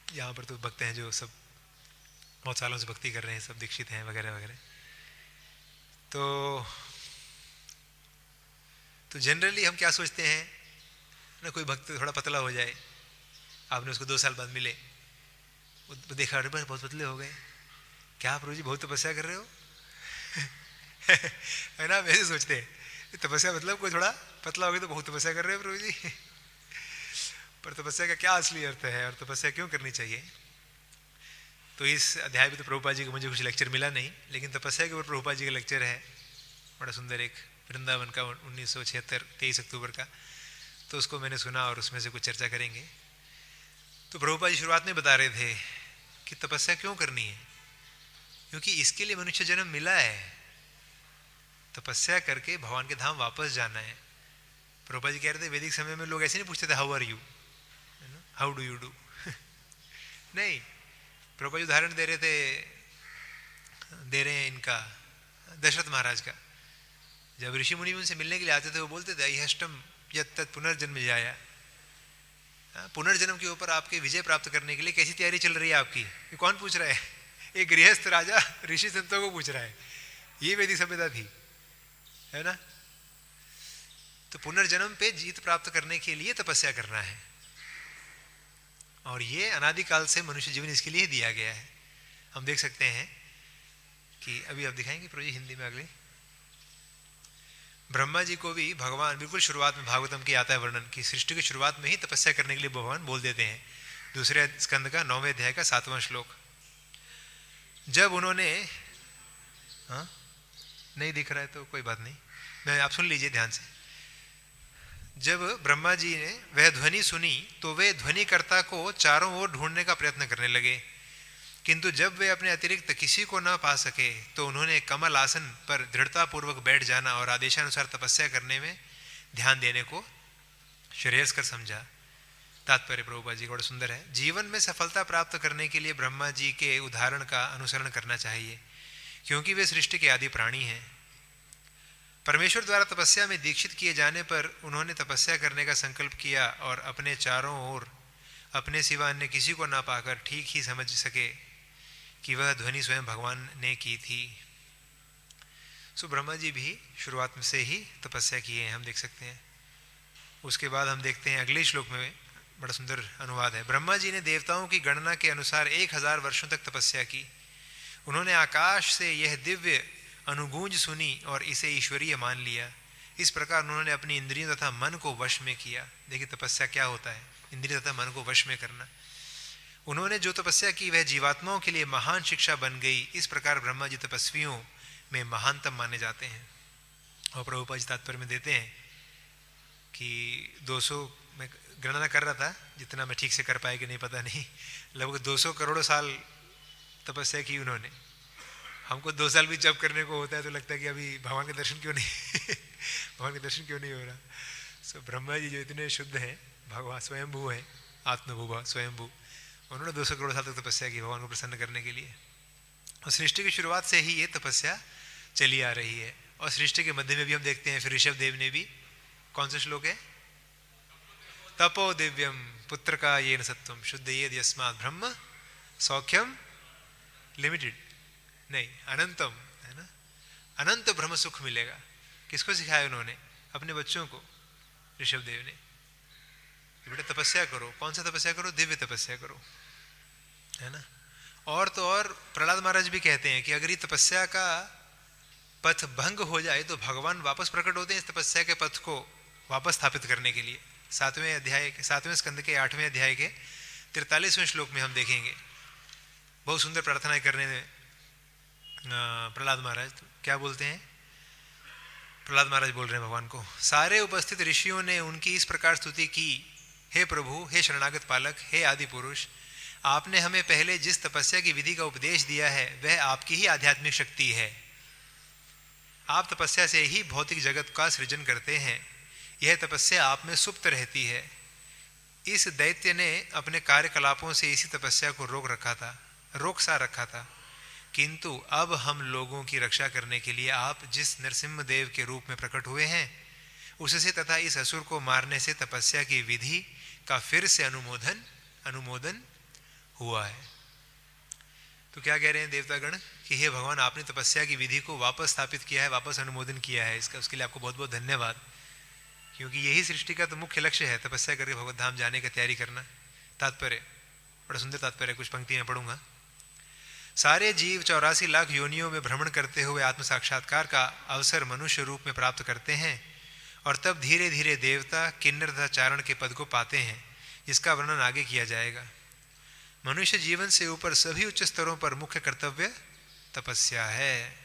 यहाँ पर तो भक्त हैं जो सब बहुत सालों से भक्ति कर रहे हैं, सब दीक्षित हैं वगैरह वगैरह। तो जनरली हम क्या सोचते हैं ना, कोई भक्त थोड़ा पतला हो जाए, आपने उसको 2 साल बाद मिले, वो देखा अरे बहुत पतले हो गए, क्या प्रभु जी बहुत तपस्या कर रहे हो है ना, वैसे सोचते हैं तपस्या मतलब कोई थोड़ा पतला हो गया तो बहुत तपस्या कर रहे हो प्रभु जी पर तपस्या का क्या असली अर्थ है और तपस्या क्यों करनी चाहिए। तो इस अध्याय में तो प्रभुपाद जी को मुझे कुछ लेक्चर मिला नहीं, लेकिन तपस्या के ऊपर प्रभुपाद जी का लेक्चर है बड़ा सुंदर, एक वृंदावन का 1976 23 अक्टूबर का, तो उसको मैंने सुना और उसमें से कुछ चर्चा करेंगे। तो प्रभुपाद जी शुरुआत में बता रहे थे कि तपस्या क्यों करनी है, क्योंकि इसके लिए मनुष्य जन्म मिला है, तपस्या करके भगवान के धाम वापस जाना है। प्रभुपाद जी कह रहे थे वैदिक समय में लोग ऐसे नहीं पूछते थे how are you, how do you do नहीं, प्रभुपाद जी उदाहरण दे रहे हैं इनका दशरथ महाराज का। जब ऋषि मुनि उनसे मिलने के लिए आते थे वो बोलते थे अहिष्टम यत् तत् पुनर्जन्म जाया, पुनर्जन्म के ऊपर आपके विजय प्राप्त करने के लिए कैसी तैयारी चल रही है आपकी। ये कौन पूछ रहा है, एक गृहस्थ राजा ऋषि संतों को पूछ रहा है, ये वैदिक सभ्यता थी, है ना। तो पुनर्जन्म पे जीत प्राप्त करने के लिए तपस्या करना है, और ये अनादिकाल से मनुष्य जीवन इसके लिए दिया गया है। हम देख सकते हैं कि अभी आप दिखाएंगे प्रभु जी हिंदी में अगले, ब्रह्मा जी को भी भगवान बिल्कुल शुरुआत में भागवतम की आता है वर्णन कि सृष्टि की शुरुआत में ही तपस्या करने के लिए भगवान बोल देते हैं। दूसरे स्कंद का 9वें अध्याय का 7वां श्लोक, जब उन्होंने, हाँ नहीं दिख रहा है तो कोई बात नहीं, मैं आप सुन लीजिए ध्यान से। जब ब्रह्मा जी ने वह ध्वनि सुनी तो वे ध्वनिकर्ता को चारों ओर ढूंढने का प्रयत्न करने लगे, किंतु जब वे अपने अतिरिक्त किसी को न पा सके तो उन्होंने कमल आसन पर दृढ़तापूर्वक बैठ जाना और आदेशानुसार तपस्या करने में ध्यान देने को श्रेयस्कर समझा। तात्पर्य प्रभुपाद जी का बड़ा सुंदर है। जीवन में सफलता प्राप्त करने के लिए ब्रह्मा जी के उदाहरण का अनुसरण करना चाहिए, क्योंकि वे सृष्टि के आदि प्राणी हैं। परमेश्वर द्वारा तपस्या में दीक्षित किए जाने पर उन्होंने तपस्या करने का संकल्प किया और अपने चारों ओर अपने सिवा अन्य किसी को ना पाकर ठीक ही समझ सके कि वह ध्वनि स्वयं भगवान ने की थी। सो ब्रह्मा जी भी शुरुआत में से ही तपस्या किए हैं, हम देख सकते हैं। उसके बाद हम देखते हैं अगले श्लोक में बड़ा सुंदर अनुवाद है। ब्रह्मा जी ने देवताओं की गणना के अनुसार 1000 वर्षों तक तपस्या की। उन्होंने आकाश से यह दिव्य अनुगूंज सुनी और इसे ईश्वरीय मान लिया। इस प्रकार उन्होंने अपनी इंद्रियों तथा मन को वश में किया। देखिए तपस्या क्या होता है, इंद्रिय तथा मन को वश में करना। उन्होंने जो तपस्या की वह जीवात्माओं के लिए महान शिक्षा बन गई। इस प्रकार ब्रह्मा जी तपस्वियों में महानतम माने जाते हैं। और प्रभुपाद जी तात्पर्य में देते हैं कि 200, मैं गणना कर रहा था, जितना मैं ठीक से कर पाया कि नहीं पता नहीं, लगभग 200 करोड़ साल तपस्या की उन्होंने। हमको 2 साल भी जब करने को होता है तो लगता है कि अभी भगवान के दर्शन क्यों नहीं भगवान के दर्शन क्यों नहीं हो रहा। सो ब्रह्मा जी जो इतने शुद्ध हैं, भगवान स्वयंभू हैं, आत्मभूवा स्वयंभू, उन्होंने 200 करोड़ साल तक तपस्या की भगवान को प्रसन्न करने के लिए। और सृष्टि की शुरुआत से ही ये तपस्या चली आ रही है। और सृष्टि के मध्य में भी हम देखते हैं फिर ऋषभ देव ने भी, कौन सा श्लोक है, तपो दिव्यम पुत्र का ये न सत्वम शुद्ध ये यस्मात् ब्रह्म सौख्यम लिमिटेड नहीं अनंतम, है ना, अनंत ब्रह्म सुख मिलेगा। किसको सिखाया उन्होंने, अपने बच्चों को, ऋषभ देव ने, बेटा तपस्या करो। कौन सा तपस्या करो, दिव्य तपस्या करो, है ना। और तो और प्रहलाद महाराज भी कहते हैं कि अगर ये तपस्या का पथ भंग हो जाए तो भगवान वापस प्रकट होते हैं इस तपस्या के पथ को वापस स्थापित करने के लिए। 7वें स्कंद के 8वें अध्याय के 43वें श्लोक में हम देखेंगे, बहुत सुंदर प्रार्थनाएं करने में प्रहलाद महाराज क्या बोलते हैं। प्रहलाद महाराज बोल रहे हैं भगवान को, सारे उपस्थित ऋषियों ने उनकी इस प्रकार स्तुति की, हे प्रभु, हे शरणागत पालक, हे आदि पुरुष, आपने हमें पहले जिस तपस्या की विधि का उपदेश दिया है वह आपकी ही आध्यात्मिक शक्ति है। आप तपस्या से ही भौतिक जगत का सृजन करते हैं। यह तपस्या आप में सुप्त रहती है। इस दैत्य ने अपने कार्यकलापों से इसी तपस्या को रोक सा रखा था, किंतु अब हम लोगों की रक्षा करने के लिए आप जिस नरसिम्ह देव के रूप में प्रकट हुए हैं उससे तथा इस असुर को मारने से तपस्या की विधि का फिर से अनुमोदन हुआ है। तो क्या कह रहे हैं देवतागण कि हे भगवान, आपने तपस्या की विधि को वापस स्थापित किया है, वापस अनुमोदन किया है इसका, उसके लिए आपको बहुत बहुत धन्यवाद। क्योंकि यही सृष्टि का तो मुख्य लक्ष्य है, तपस्या करके भगवत धाम जाने का तैयारी करना। तात्पर्य बड़ा सुंदर तात्पर्य, कुछ पंक्ति में पढ़ूंगा। सारे जीव 84 लाख योनियों में भ्रमण करते हुए आत्म साक्षात्कार का अवसर मनुष्य रूप में प्राप्त करते हैं और तब धीरे धीरे देवता, किन्नर तथा चारण के पद को पाते हैं, जिसका वर्णन आगे किया जाएगा। मनुष्य जीवन से ऊपर सभी उच्च स्तरों पर मुख्य कर्तव्य तपस्या है।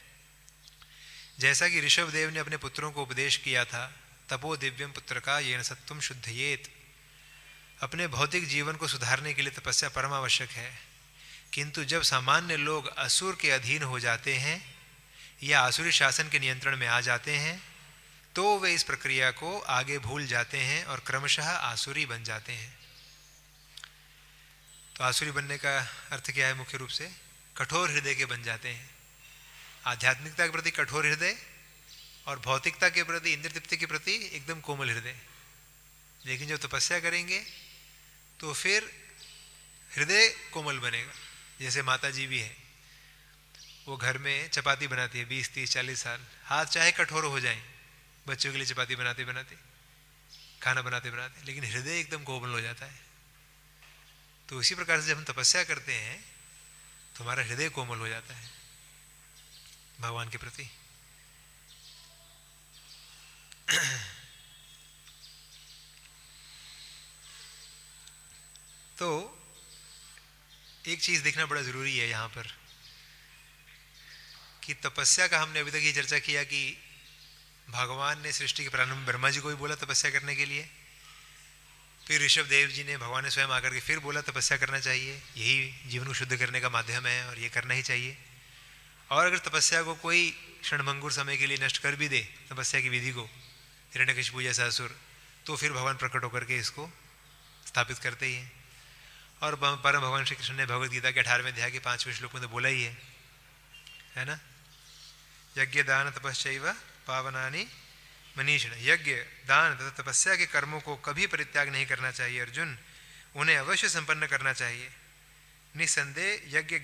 जैसा कि ऋषभ देव ने अपने पुत्रों को उपदेश किया था, तपो दिव्यम पुत्र का येन सत्वम शुद्धयेत। अपने भौतिक जीवन को सुधारने के लिए तपस्या परम आवश्यक है, किंतु जब सामान्य लोग असुर के अधीन हो जाते हैं या आसुरी शासन के नियंत्रण में आ जाते हैं तो वे इस प्रक्रिया को आगे भूल जाते हैं और क्रमशः आसुरी बन जाते हैं। तो आसुरी बनने का अर्थ क्या है? मुख्य रूप से कठोर हृदय के बन जाते हैं। आध्यात्मिकता के प्रति कठोर हृदय और भौतिकता के प्रति, इंद्रिय तृप्ति के प्रति एकदम कोमल हृदय। लेकिन जब तपस्या करेंगे तो फिर हृदय कोमल बनेगा। जैसे माता जी भी है, वो घर में चपाती बनाती है 20, 30, 40 साल, हाथ चाहे कठोर हो जाएं बच्चों के लिए चपाती बनाते बनाते, खाना बनाते बनाते, लेकिन हृदय एकदम कोमल हो जाता है। तो इसी प्रकार से जब हम तपस्या करते हैं तो हमारा हृदय कोमल हो जाता है भगवान के प्रति। तो एक चीज देखना बड़ा जरूरी है यहाँ पर कि तपस्या का हमने अभी तक ये चर्चा किया कि भगवान ने सृष्टि के प्रारंभ में ब्रह्मा जी को भी बोला तपस्या करने के लिए, फिर ऋषभ देव जी ने, भगवान ने स्वयं आकर के फिर बोला तपस्या करना चाहिए, यही जीवन को शुद्ध करने का माध्यम है और ये करना ही चाहिए। और अगर तपस्या को कोई क्षणभंगुर समय के लिए नष्ट कर भी दे, तपस्या की विधि को, हिरण्यकशिपु जैसा असुर, तो फिर भगवान प्रकट होकर के इसको स्थापित करते ही हैं। और परम भगवान श्री कृष्ण ने भगवद गीता के 18वें अध्याय के 5वें श्लोक में तो बोला ही है ना, यज्ञ दान तपस्या पावनानि मनीषिण। यज्ञ, दान तथा तपस्या के कर्मों को कभी परित्याग नहीं करना चाहिए अर्जुन, उन्हें अवश्य संपन्न करना चाहिए। निसंदेह यज्ञ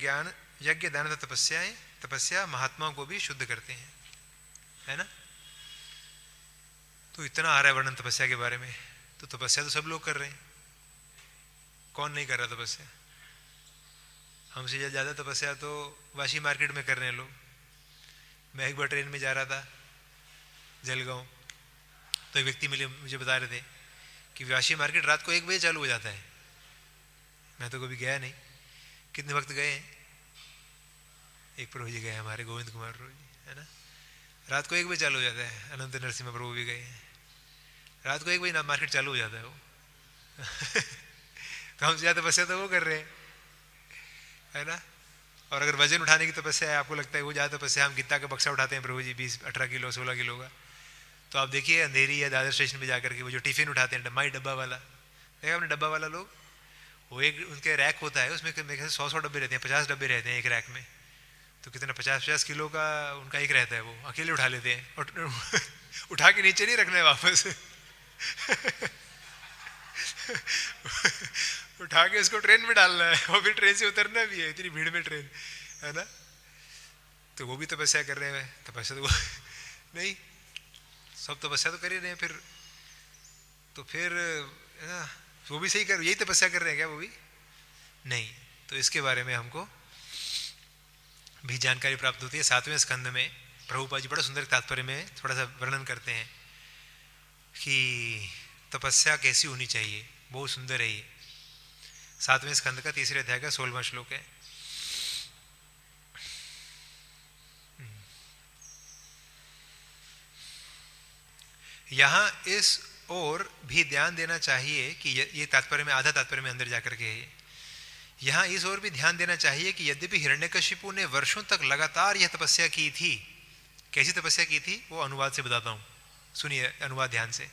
दान तथा तपस्या महात्माओं को भी शुद्ध करते हैं, है ना। तो इतना आ रहा है वर्णन तपस्या के बारे में। तो तपस्या तो सब लोग कर रहे हैं, कौन नहीं कर रहा तपस्या? हमसे ज़्यादा तपस्या तो वाशी मार्केट में कर रहे हैं लोग। मैं एक बार ट्रेन में जा रहा था जलगांव, तो एक व्यक्ति मिले, मुझे बता रहे थे कि वाशी मार्केट रात को 1 बजे चालू हो जाता है। मैं तो कभी गया नहीं। कितने वक्त गए हैं? एक प्रभु जी गए हमारे, गोविंद कुमार प्रभु जी, है ना। रात को 1 बजे चालू हो जाता है। अनंत नरसिम्हा प्रभु भी गए हैं, रात को 1 बजे मार्केट चालू हो जाता है वो। तो हम ज़्यादा तपस्या तो वो कर रहे हैं, है ना। और अगर वजन उठाने की तपस्या है, आपको लगता है वो ज़्यादा तपस्या, हम गीता का बक्सा उठाते हैं प्रभु जी 20-18 किलो 16 किलो का, तो आप देखिए अंधेरी या दादर स्टेशन पे जाकर के वो जो टिफिन उठाते हैं, माई डब्बा वाला, देखा आपने डब्बा वाला लोग, वो एक उनके रैक होता है, उसमें मेरे ख्याल 100 डब्बे रहते हैं, 50 डब्बे रहते हैं एक रैक में। तो कितना 50-50 किलो का उनका एक रहता है, वो अकेले उठा लेते हैं और उठा के नीचे नहीं रखना है वापस। उठा के उसको ट्रेन में डालना है और फिर ट्रेन से उतरना भी है, इतनी भीड़ में ट्रेन, है ना। तो वो भी तपस्या कर रहे हैं। तपस्या तो नहीं, सब तपस्या तो कर ही रहे हैं। फिर है ना, वो भी सही कर, यही तपस्या कर रहे हैं क्या वो भी? नहीं। तो इसके बारे में हमको भी जानकारी प्राप्त होती है। 7वें स्कंद में प्रभुपाद जी बड़ा सुंदर तात्पर्य में थोड़ा सा वर्णन करते हैं कि तपस्या कैसी होनी चाहिए, बहुत सुंदर है ये। 7वें स्कंद का 3रे अध्याय का 16वां श्लोक है। यहाँ इस ओर भी ध्यान देना चाहिए कि ये तात्पर्य में, आधा तात्पर्य में अंदर जाकर के है, यहाँ इस ओर भी ध्यान देना चाहिए कि यद्यपि हिरण्यकशिपु ने वर्षों तक लगातार यह तपस्या की थी, कैसी तपस्या की थी वो अनुवाद से बताता हूँ, सुनिए अनुवाद ध्यान से।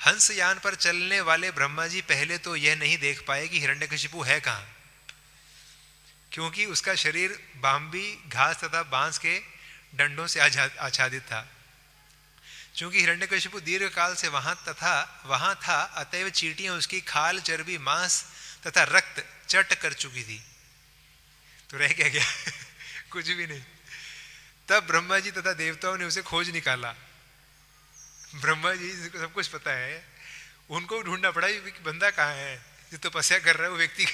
हंस यान पर चलने वाले ब्रह्मा जी पहले तो यह नहीं देख पाए कि हिरण्यकशिपु है कहाँ, क्योंकि उसका शरीर बाम्बी, घास तथा बांस के डंडों से आच्छादित था। चूंकि हिरण्यकशिपु दीर्घ काल से वहां था, अतएव चींटियां उसकी खाल, चर्बी, मांस तथा रक्त चट कर चुकी थी। तो रह क्या गया? कुछ भी नहीं। तब ब्रह्मा जी तथा देवताओं ने उसे खोज निकाला। ब्रह्मा जी को सब कुछ पता है, उनको ढूंढना पड़ा कि बंदा कहाँ है जो तपस्या कर रहा है, वो व्यक्ति।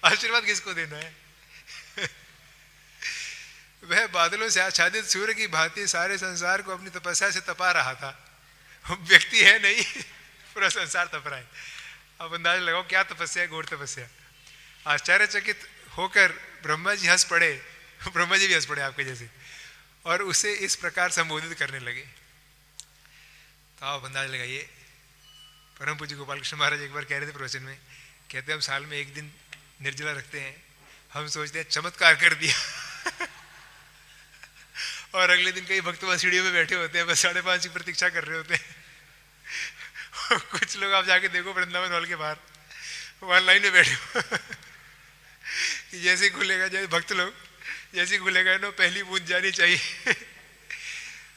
आशीर्वाद किसको देना है? वह बादलों से आच्छादित सूर्य की भांति सारे संसार को अपनी तपस्या से तपा रहा था। व्यक्ति है नहीं, पूरा संसार तप रहा है। अब अंदाजा लगाओ क्या तपस्या है, घोर तपस्या। आश्चर्यचकित होकर ब्रह्मा जी हंस पड़े, ब्रह्मा जी भी हंस पड़े आपके जैसे, और उसे इस प्रकार संबोधित करने लगे। तो आप अंदाजा लगाइए, परम पूज्य गोपाल कृष्ण महाराज एक बार कह रहे थे प्रवचन में, कहते हम साल में एक दिन निर्जला रखते हैं, हम सोचते हैं चमत्कार कर दिया और अगले दिन कई भक्त वहां सीढ़ियों में बैठे होते हैं, बस 5:30 की प्रतीक्षा कर रहे होते हैं कुछ लोग आप जाके देखो वृंदावन हॉल के बाहर, वहां लाइन में बैठे जैसे ही खुलेगा, जैसे भक्त लोग जैसे ही खुलेगा ना पहली बूंद जानी चाहिए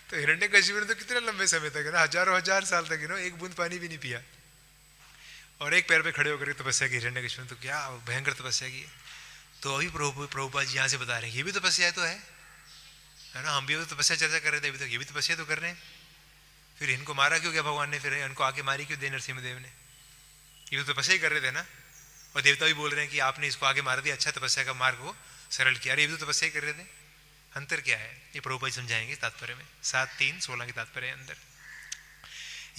तो हिरण्यकशिपु ने तो कितने लंबे समय तक है ना, हजारों हजार साल तक है ना, एक बूंद पानी भी नहीं पिया और एक पैर पे खड़े होकर तपस्या की हिरण्यकशिपु ने, तो क्या भयंकर तपस्या की है। तो अभी प्रभुपाद जी यहाँ से बता रहे हैं ये भी तपस्या तो है ना, हम भी तो तपस्या चर्चा कर रहे थे अभी तक, ये भी तपस्या तो कर रहे हैं। फिर इनको मारा क्यों गया भगवान ने, फिर इनको आके मारी क्यों दे नरसिंहदेव ने, ये तो तपस्या ही कर रहे थे ना। और देवता भी बोल रहे हैं कि आपने इसको आगे मार दिया, अच्छा तपस्या का मार्ग को सरल किया, अरे ये भी तो तपस्या ही कर रहे थे। अंतर क्या है ये प्रभुपाद समझाएंगे तात्पर्य में, 7:3:16 की तात्पर्य अंदर।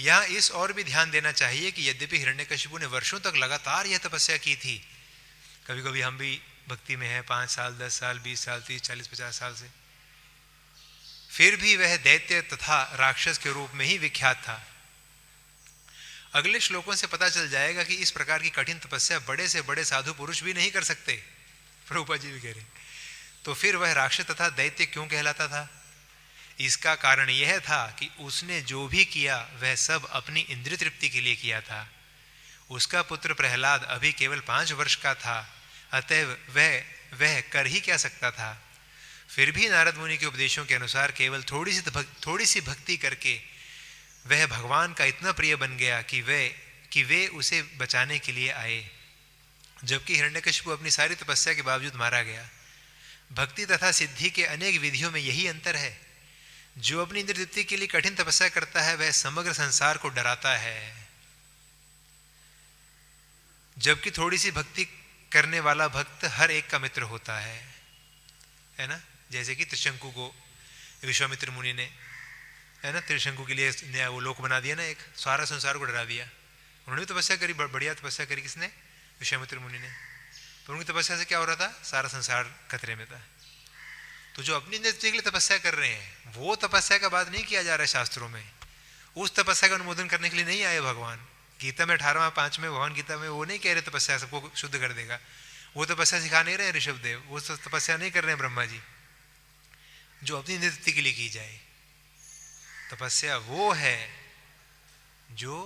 यहाँ इस और भी ध्यान देना चाहिए कि यद्यपि हिरण्यकशिपु ने वर्षों तक लगातार यह तपस्या की थी, कभी कभी हम भी भक्ति में हैं 5 साल 10 साल 20 साल 30 40 50 साल से, फिर भी वह दैत्य तथा राक्षस के रूप में ही विख्यात था। अगले श्लोकों से पता चल जाएगा कि इस प्रकार की कठिन तपस्या बड़े से बड़े साधु पुरुष भी नहीं कर सकते, प्रभुपाद जी भी कह रहे हैं। तो फिर वह राक्षस तथा दैत्य क्यों कहलाता था? इसका कारण यह था कि उसने जो भी किया वह सब अपनी इंद्रिय तृप्ति के लिए किया था। उसका पुत्र प्रहलाद अभी केवल 5 वर्ष का था, अतएव वह कर ही क्या सकता था। फिर भी नारद मुनि के उपदेशों के अनुसार केवल थोड़ी सी भक्ति करके वह भगवान का इतना प्रिय बन गया कि वे उसे बचाने के लिए आए। जबकि हिरण्यकशिपु अपनी सारी तपस्या के बावजूद मारा गया। भक्ति तथा सिद्धि के अनेक विधियों में यही अंतर है। जो अपनी इंद्रिय तृप्ति के लिए कठिन तपस्या करता है वह समग्र संसार को डराता है, जबकि थोड़ी सी भक्ति करने वाला भक्त हर एक का मित्र होता है ना। जैसे कि त्रिशंकु को विश्वामित्र मुनि ने, है ना, त्रिशंकु के लिए नया वो लोक बना दिया ना, एक सारा संसार को डरा दिया। उन्होंने भी तपस्या करी, बढ़िया तपस्या करी, किसने? विश्वामित्र मुनि ने। तो उनकी तपस्या से क्या हो रहा था? सारा संसार खतरे में था। तो जो अपनी इंद्रिय के लिए तपस्या कर रहे हैं वो तपस्या का बात नहीं किया जा रहा है शास्त्रों में, उस तपस्या का अनुमोदन करने के लिए नहीं आए भगवान। गीता में 18:5 में भगवान गीता में वो नहीं कह रहे तपस्या सबको शुद्ध कर देगा, वो तपस्या सिखा नहीं रहे ऋषभदेव, वो तपस्या नहीं कर रहे हैं ब्रह्मा जी। जो अपनी इंद्रिय तृप्ति के लिए की जाए तपस्या वो है जो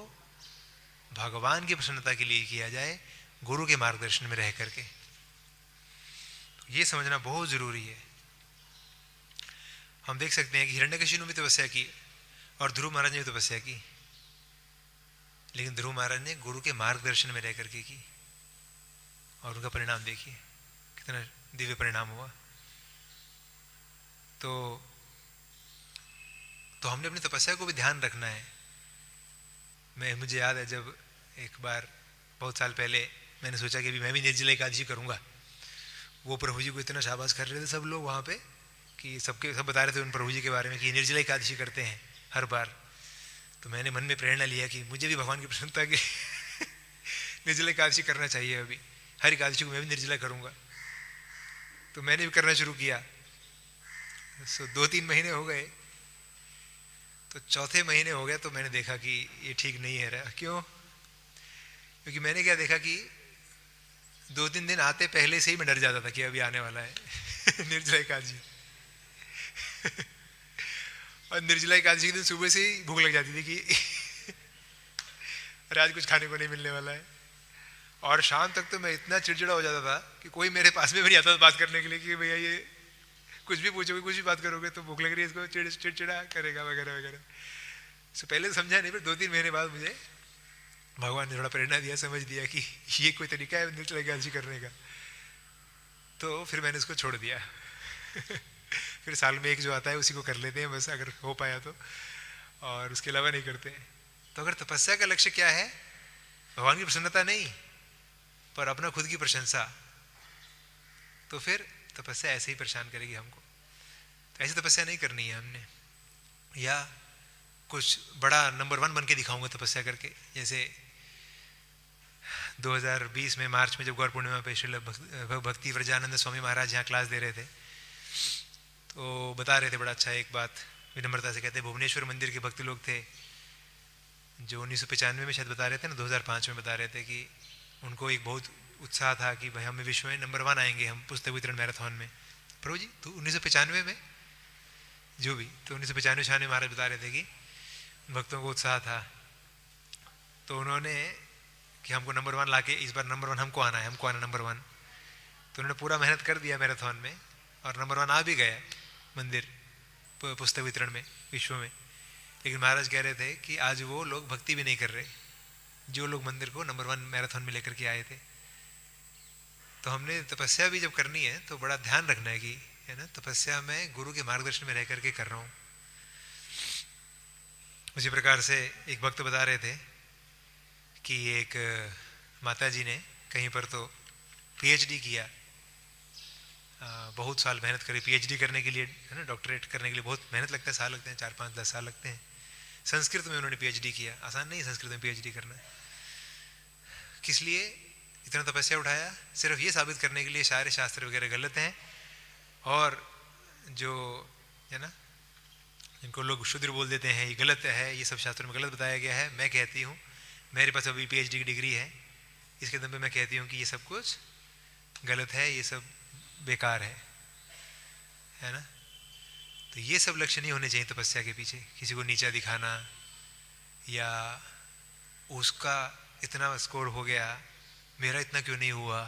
भगवान की प्रसन्नता के लिए किया जाए, गुरु के मार्गदर्शन में रह करके। तो ये समझना बहुत जरूरी है। हम देख सकते हैं कि हिरण्यकशिपु ने भी तपस्या की और ध्रुव महाराज ने भी तपस्या की, लेकिन ध्रुव महाराज ने गुरु के मार्गदर्शन में रह करके की और उनका परिणाम देखिए कितना दिव्य परिणाम हुआ। तो हमने अपनी तपस्या को भी ध्यान रखना है। मुझे याद है जब एक बार बहुत साल पहले मैंने सोचा कि अभी मैं भी निर्जला एकादशी करूंगा, वो प्रभु जी को इतना शाबाश कर रहे थे सब लोग वहाँ पे कि सब बता रहे थे उन प्रभु जी के बारे में कि निर्जला एकादशी करते हैं हर बार। तो मैंने मन में प्रेरणा लिया कि मुझे भी भगवान की प्रसन्नता के निर्जला एकादशी करना चाहिए। अभी हर एकादशी को मैं भी निर्जला करूंगा। तो मैंने भी करना शुरू किया। 2-3 महीने हो गए, तो चौथे महीने हो गया तो मैंने देखा कि ये ठीक नहीं है रहा। क्यों? क्योंकि मैंने क्या देखा कि 2-3 दिन आते पहले से ही मैं डर जाता था कि अभी आने वाला है निर्जला एकादशी और निर्जला एकादशी के दिन सुबह से ही भूख लग जाती थी कि आज कुछ खाने को नहीं मिलने वाला है। और शाम तक तो मैं इतना चिड़चिड़ा हो जाता था कि कोई मेरे पास में भी नहीं आता था बात करने के लिए कि भैया ये कुछ भी पूछोगे कुछ भी बात करोगे तो भूख लग रही है इसको, चिड़चिड़ा करेगा वगैरह वगैरह। सो पहले तो समझा नहीं, फिर 2-3 महीने बाद मुझे भगवान ने थोड़ा प्रेरणा दिया, समझ दिया कि ये कोई तरीका है निर्जला एकादशी करने का। तो फिर मैंने उसको छोड़ दिया फिर साल में एक जो आता है उसी को कर लेते हैं बस, अगर हो पाया तो, और उसके अलावा नहीं करते हैं। तो अगर तपस्या का लक्ष्य क्या है? भगवान की प्रसन्नता नहीं पर अपना खुद की प्रशंसा, तो फिर तपस्या ऐसे ही परेशान करेगी हमको। तो ऐसी तपस्या नहीं करनी है हमने, या कुछ बड़ा नंबर 1 बन के दिखाऊंगा तपस्या करके। जैसे 2020 में मार्च में जब गौर पूर्णिमा पे श्रील भक्ति व्रजानंद स्वामी महाराज यहाँ क्लास दे रहे थे, तो बता रहे थे बड़ा अच्छा एक बात, विनम्रता से कहते हैं भुवनेश्वर मंदिर के भक्ति लोग थे जो 1995 में शायद बता रहे थे ना, 2005 में बता रहे थे कि उनको एक बहुत उत्साह था कि भाई हमें विश्व में नंबर 1 आएंगे हम पुस्तक वितरण मैराथन में। प्रभु जी तो 1995 में जो भी, तो 1995 में महाराज बता रहे थे कि भक्तों को उत्साह था, तो उन्होंने कि हमको नंबर 1 लाके इस बार नंबर 1 हमको आना है, हमको आना नंबर 1। तो उन्होंने पूरा मेहनत कर दिया मैराथन में और नंबर 1 आ भी गया मंदिर पुस्तक वितरण में विश्व में। लेकिन महाराज कह रहे थे कि आज वो लोग भक्ति भी नहीं कर रहे जो लोग मंदिर को नंबर 1 मैराथन में लेकर के आए थे। तो हमने तपस्या भी जब करनी है तो बड़ा ध्यान रखना है कि, है ना, तपस्या में गुरु के मार्गदर्शन में रह करके कर रहा हूँ। उसी प्रकार से एक भक्त बता रहे थे कि एक माता जी ने कहीं पर तो पीएचडी किया, बहुत साल मेहनत करी पीएचडी करने के लिए, है ना, डॉक्टरेट करने के लिए बहुत मेहनत लगता है, साल लगते हैं, 4-5-10 साल लगते हैं। संस्कृत में उन्होंने पीएचडी किया, आसान नहीं संस्कृत में पीएचडी करना। किस लिए इतना तपस्या उठाया? सिर्फ ये साबित करने के लिए सारे शास्त्र वगैरह गलत हैं, और जो है ना इनको लोग शूद्र बोल देते हैं ये गलत है, ये सब शास्त्रों में गलत बताया गया है। मैं कहती हूँ, मेरे पास अभी पीएचडी की डिग्री है, इसके दम पे मैं कहती हूँ कि ये सब कुछ गलत है, ये सब बेकार है ना। तो ये सब लक्ष्य नहीं होने चाहिए तपस्या के पीछे, किसी को नीचा दिखाना या उसका इतना स्कोर हो गया मेरा इतना क्यों नहीं हुआ,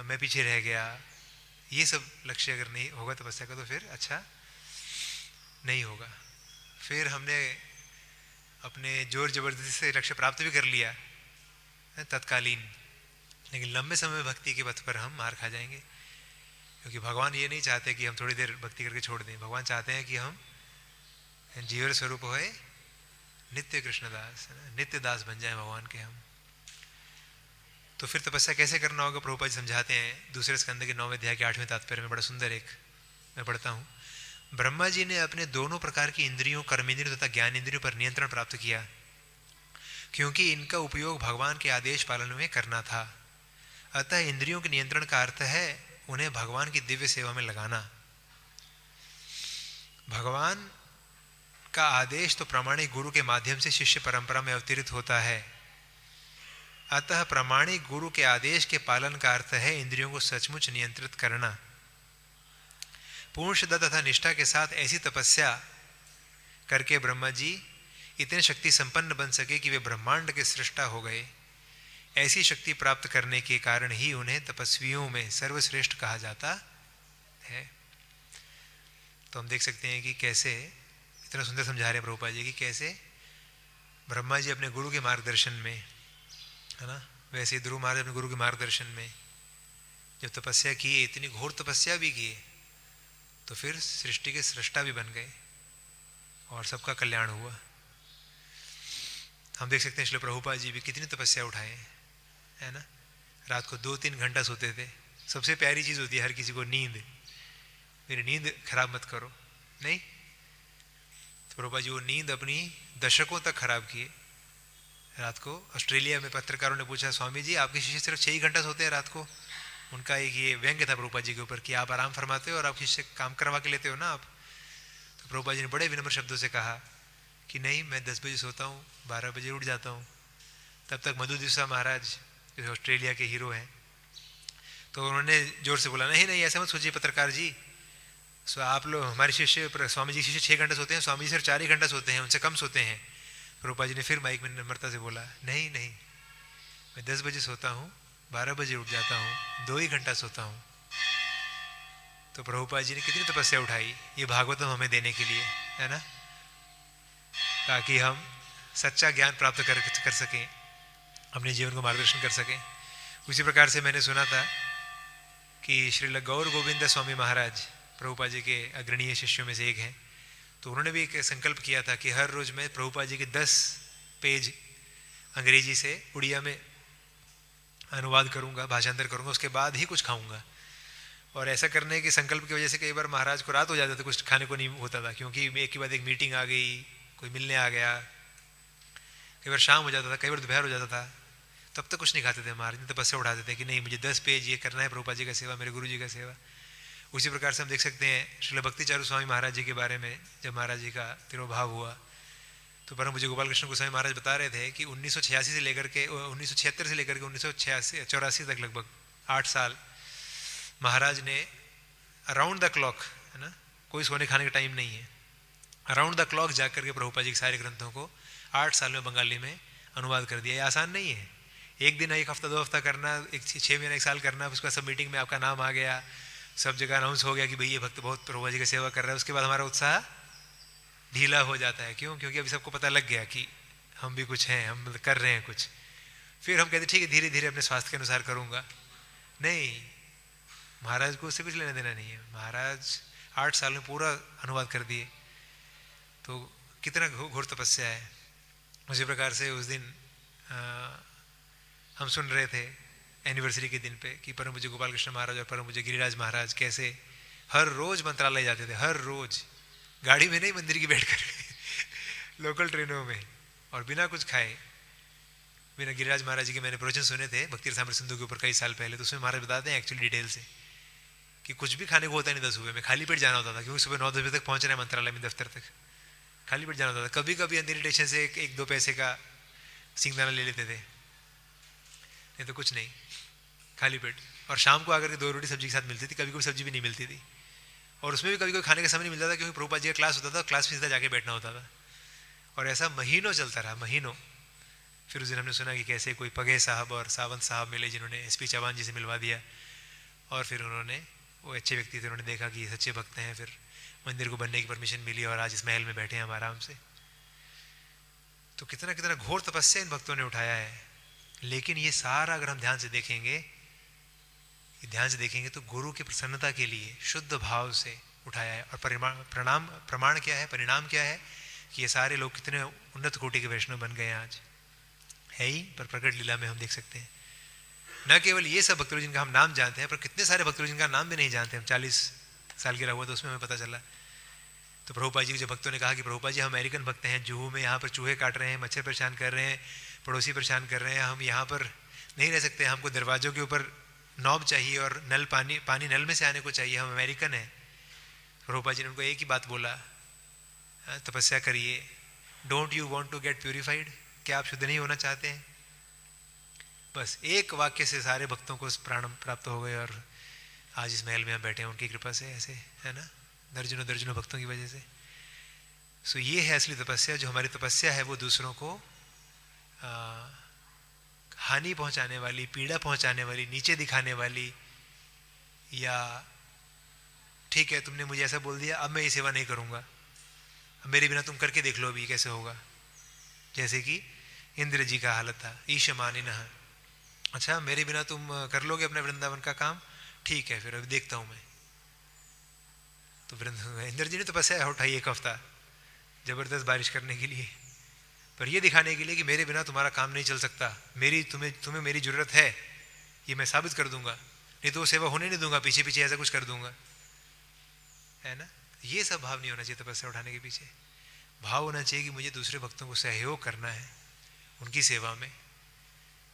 मैं पीछे रह गया, ये सब लक्ष्य अगर नहीं होगा तपस्या का तो फिर अच्छा नहीं होगा। फिर हमने अपने जोर जबरदस्ती से लक्ष्य प्राप्त भी कर लिया तत्कालीन, लेकिन लंबे समय में भक्ति के पथ पर हम मार खा जाएंगे, क्योंकि भगवान ये नहीं चाहते कि हम थोड़ी देर भक्ति करके छोड़ दें। भगवान चाहते हैं कि हम जीवन स्वरूप होए नित्य कृष्णदास, नित्य दास बन जाए भगवान के हम। तो फिर तपस्या कैसे करना होगा प्रभुपाद जी समझाते हैं दूसरे स्कंद के 9वें अध्याय के 8वें तात्पर्य में, बड़ा सुंदर एक मैं पढ़ता हूँ। ब्रह्मा जी ने अपने दोनों प्रकार की इंद्रियों, कर्मेंद्रियों तथा ज्ञान इंद्रियों पर नियंत्रण प्राप्त किया, क्योंकि इनका उपयोग भगवान के आदेश पालन में करना था। अतः इंद्रियों के नियंत्रण का अर्थ है उन्हें भगवान की दिव्य सेवा में लगाना। भगवान का आदेश तो प्रामाणिक गुरु के माध्यम से शिष्य परंपरा में अवतरित होता है। अतः प्रामाणिक गुरु के आदेश के पालन का अर्थ है इंद्रियों को सचमुच नियंत्रित करना। पूर्ण श्रद्धा तथा निष्ठा के साथ ऐसी तपस्या करके ब्रह्मा जी इतने शक्ति संपन्न बन सके कि वे ब्रह्मांड के सृष्टा हो गए। ऐसी शक्ति प्राप्त करने के कारण ही उन्हें तपस्वियों में सर्वश्रेष्ठ कहा जाता है। तो हम देख सकते हैं कि कैसे इतना सुंदर समझा रहे हैं प्रभुपाद जी कि कैसे ब्रह्मा जी अपने गुरु के मार्गदर्शन में, है ना, वैसे ध्रुव महाराज अपने गुरु के मार्गदर्शन में जब तपस्या की, इतनी घोर तपस्या भी की, तो फिर सृष्टि के सृष्टा भी बन गए और सबका कल्याण हुआ। हम देख सकते हैं श्री प्रभुपाद जी भी कितनी तपस्या उठाए, है ना। रात को 2-3 घंटा सोते थे। सबसे प्यारी चीज़ होती है हर किसी को नींद, मेरी नींद खराब मत करो, नहीं। तो प्रभुपाद जी वो नींद अपनी दशकों तक खराब किए। रात को ऑस्ट्रेलिया में पत्रकारों ने पूछा, स्वामी जी आपके शिष्य सिर्फ 6 घंटा सोते हैं रात को। उनका एक ये व्यंग्य था प्रभुपाद जी के ऊपर कि आप आराम फरमाते हो और आप शिष्य काम करवा के लेते हो ना आप। तो प्रभुपाद जी ने बड़े विनम्र शब्दों से कहा कि नहीं, मैं 10 बजे सोता हूँ, 12 बजे उठ जाता हूँ। तब तक मधु दिवसा महाराज जो ऑस्ट्रेलिया के हीरो हैं, तो उन्होंने जोर से बोला, नहीं नहीं ऐसा मत सोचिए पत्रकार जी, सो आप लोग हमारे शिष्य स्वामी जी शिष्य 6 घंटे सोते हैं, स्वामी जी सिर्फ 4 ही घंटा सोते हैं, उनसे कम सोते हैं। प्रभुपाद जी ने फिर माइक में नम्रता से बोला, नहीं नहीं मैं 10 बजे सोता हूँ, 12 बजे उठ जाता हूँ, 2 ही घंटा सोता हूँ। तो प्रभुपाद जी ने कितनी तपस्या उठाई ये भागवतम हमें देने के लिए, है ना, ताकि हम सच्चा ज्ञान प्राप्त कर सकें, अपने जीवन को मार्गदर्शन कर सकें। उसी प्रकार से मैंने सुना था कि श्रील गौर गोविंद स्वामी महाराज प्रभुपाद जी के अग्रणीय शिष्यों में से एक हैं। तो उन्होंने भी एक संकल्प किया था कि हर रोज़ मैं प्रभुपाद जी के 10 पेज अंग्रेजी से उड़िया में अनुवाद करूंगा, भाषांतर करूंगा, उसके बाद ही कुछ खाऊंगा। और ऐसा करने के संकल्प की वजह से कई बार महाराज को रात हो जाता था, कुछ खाने को नहीं होता था, क्योंकि एक के बाद एक मीटिंग आ गई, कोई मिलने आ गया, कई बार शाम हो जाता था, कई बार दोपहर हो जाता था, तब तक कुछ नहीं खाते थे महाराज। तपस्या उठाते थे कि नहीं, मुझे 10 पेज ये करना है प्रभुपाद जी का सेवा, मेरे गुरु जी का सेवा। उसी प्रकार से हम देख सकते हैं श्रील भक्ति चारू स्वामी महाराज जी के बारे में, जब महाराज जी का तिरोभाव हुआ तो परम पूज्य गोपाल कृष्ण गोस्वामी महाराज बता रहे थे कि 1986 से लेकर के 1976 से लेकर के 1984 तक लगभग 8 साल महाराज ने अराउंड द क्लॉक, है ना, कोई सोने खाने का टाइम नहीं है, अराउंड द क्लॉक जा करके प्रभुपाद जी के सारे ग्रंथों को 8 साल में बंगाली में अनुवाद कर दिया। ये आसान नहीं है, एक दिन, एक हफ्ता, 2 हफ्ता करना, 6 महीने, 1 साल करना, उसके बाद सब मीटिंग में आपका नाम आ गया, सब जगह अनाउंस हो गया कि भाई ये भक्त बहुत प्रभुपाद जी की सेवा कर रहा है। उसके बाद हमारा उत्साह ढीला हो जाता है। क्यों? क्योंकि अभी सबको पता लग गया कि हम भी कुछ हैं, हम कर रहे हैं कुछ। फिर हम कहते ठीक है, धीरे धीरे अपने स्वास्थ्य के अनुसार करूँगा। नहीं, महाराज को उससे कुछ लेना देना नहीं है। महाराज 8 साल में पूरा अनुवाद कर दिए, तो कितना घोर तपस्या है। उसी प्रकार से उस दिन हम सुन रहे थे एनिवर्सरी के दिन पे कि परम पूज्य गोपाल कृष्ण महाराज और परम पूज्य गिरिराज महाराज कैसे हर रोज मंत्रालय जाते थे, हर रोज, गाड़ी में नहीं, मंदिर की बैठ कर लोकल ट्रेनों में, और बिना कुछ खाए, बिना। गिरिराज महाराज जी के मैंने प्रवचन सुने थे भक्ति रसामृत सिंधु के ऊपर कई साल पहले, तो उसमें महाराज बताते हैं एक्चुअली डिटेल से कि कुछ भी खाने को होता नहीं था सुबह में, खाली पेट जाना होता था, क्योंकि सुबह 9 बजे तक पहुंचना है मंत्रालय में, दफ्तर तक, खाली पेट जाना होता था। कभी कभी अंधेरी स्टेशन से 1-2 पैसे का सिंगदाना ले लेते थे, नहीं तो कुछ नहीं, खाली पेट। और शाम को आकर के 2 रोटी सब्जी के साथ मिलती थी, कभी कोई सब्जी भी नहीं मिलती थी, और उसमें भी कभी कोई खाने का समय नहीं मिलता था, क्योंकि प्रभुपाद जी का क्लास होता था, क्लास में सीधा जाके बैठना होता था। और ऐसा महीनों चलता रहा, महीनों। फिर उस दिन हमने सुना कि कैसे कोई पगे साहब और सावंत साहब मिले, जिन्होंने एसपी चौहान जी से मिलवा दिया, और फिर उन्होंने, वो अच्छे व्यक्ति थे, उन्होंने देखा कि सच्चे भक्त हैं, फिर मंदिर को बनने की परमिशन मिली, और आज इस महल में बैठे हैं हम आराम से। तो कितना कितना घोर तपस्या इन भक्तों ने उठाया है। लेकिन ये सारा अगर हम ध्यान से देखेंगे तो गुरु की प्रसन्नता के लिए शुद्ध भाव से उठाया है। और प्रमाण क्या है, परिणाम क्या है कि ये सारे लोग कितने उन्नत कोटि के वैष्णव बन गए आज, है ही, पर प्रकट लीला में हम देख सकते हैं। न केवल ये सब भक्त लोग जिनका हम नाम जानते हैं, पर कितने सारे भक्त लोग जिनका नाम भी नहीं जानते। हम 40 साल गिरा हुआ तो उसमें हमें पता चला। तो प्रभुपाद जी के जब भक्तों ने कहा कि प्रभुपाद जी हम अमेरिकन भक्त हैं, जुहू में यहाँ पर चूहे काट रहे हैं, मच्छर परेशान कर रहे हैं, पड़ोसी परेशान कर रहे हैं, हम यहाँ पर नहीं रह सकते, हमको दरवाजों के ऊपर नॉब चाहिए और नल, पानी नल में से आने को चाहिए, हम अमेरिकन हैं। प्रभुपाद जी ने उनको एक ही बात बोला, तपस्या करिए, don't you want to get purified, क्या आप शुद्ध नहीं होना चाहते हैं? बस एक वाक्य से सारे भक्तों को प्राण प्राप्त हो गए, और आज इस महल में हम बैठे हैं उनकी कृपा से, ऐसे, है ना, दर्जनों दर्जनों भक्तों की वजह से। सो ये है असली तपस्या। जो हमारी तपस्या है वो दूसरों को हानि पहुंचाने वाली, पीड़ा पहुंचाने वाली, नीचे दिखाने वाली, या ठीक है तुमने मुझे ऐसा बोल दिया, अब मैं ये सेवा नहीं करूंगा, मेरे बिना तुम करके देख लो अभी कैसे होगा। जैसे कि इंद्र जी का हालत था, ईश मानिनः, अच्छा मेरे बिना तुम कर लोगे अपने वृंदावन का काम, ठीक है फिर अभी देखता हूं मैं। तो इंद्र जी ने तपस्या उठाई 1 हफ्ता जबरदस्त बारिश करने के लिए, पर ये दिखाने के लिए कि मेरे बिना तुम्हारा काम नहीं चल सकता, तुम्हें मेरी जरूरत है, ये मैं साबित कर दूंगा, नहीं तो वो सेवा होने नहीं दूंगा, पीछे पीछे ऐसा कुछ कर दूंगा, है ना। ये सब भाव नहीं होना चाहिए तपस्या उठाने के पीछे। भाव होना चाहिए कि मुझे दूसरे भक्तों को सहयोग करना है उनकी सेवा में,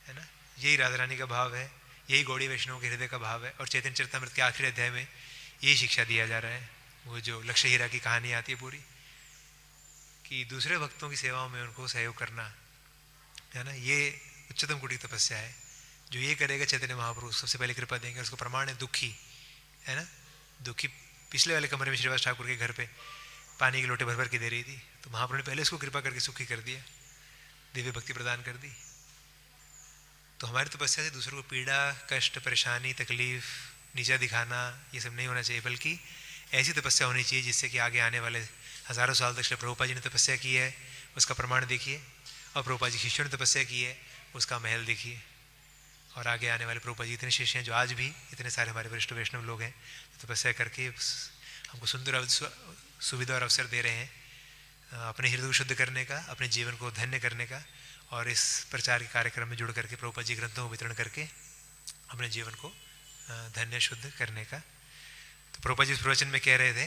है ना। यही राधा रानी का भाव है, यही गौड़ी वैष्णव के हृदय का भाव है। और चैतन्य चरितामृत के आखिरी अध्याय में यही शिक्षा दिया जा रहा है, वो जो लक्ष्य हीरा की कहानी आती है पूरी, कि दूसरे भक्तों की सेवाओं में उनको सहयोग करना, है ना। ये उच्चतम कोटि की तपस्या है। जो ये करेगा चैतन्य महाप्रभु सबसे पहले कृपा देंगे। उसको प्रमाण है दुखी, है ना, दुखी पिछले वाले कमरे में श्रीवास ठाकुर के घर पे पानी के लोटे भर भर के दे रही थी, तो महाप्रभु ने पहले उसको कृपा करके सुखी कर दिया, दिव्य भक्ति प्रदान कर दी। तो हमारी तपस्या से दूसरों को पीड़ा, कष्ट, परेशानी, तकलीफ, नीचा दिखाना, ये सब नहीं होना चाहिए, बल्कि ऐसी तपस्या होनी चाहिए जिससे कि आगे आने वाले हजारों साल तक प्रभुपाद जी ने तपस्या की है उसका प्रमाण देखिए, और प्रभुपाद जी शिष्यों ने तपस्या की है उसका महल देखिए, और आगे आने वाले प्रभुपाद जी इतने शिष्य हैं जो आज भी इतने सारे हमारे वरिष्ठ वैष्णव लोग हैं तपस्या करके हमको सुंदर सुविधा और अवसर दे रहे हैं अपने हृदय को शुद्ध करने का, अपने जीवन को धन्य करने का, और इस प्रचार के कार्यक्रम में जुड़ करके प्रभुपाद जी ग्रंथों को वितरण करके अपने जीवन को धन्य शुद्ध करने का। तो प्रभुपाद जी इस प्रवचन में कह रहे थे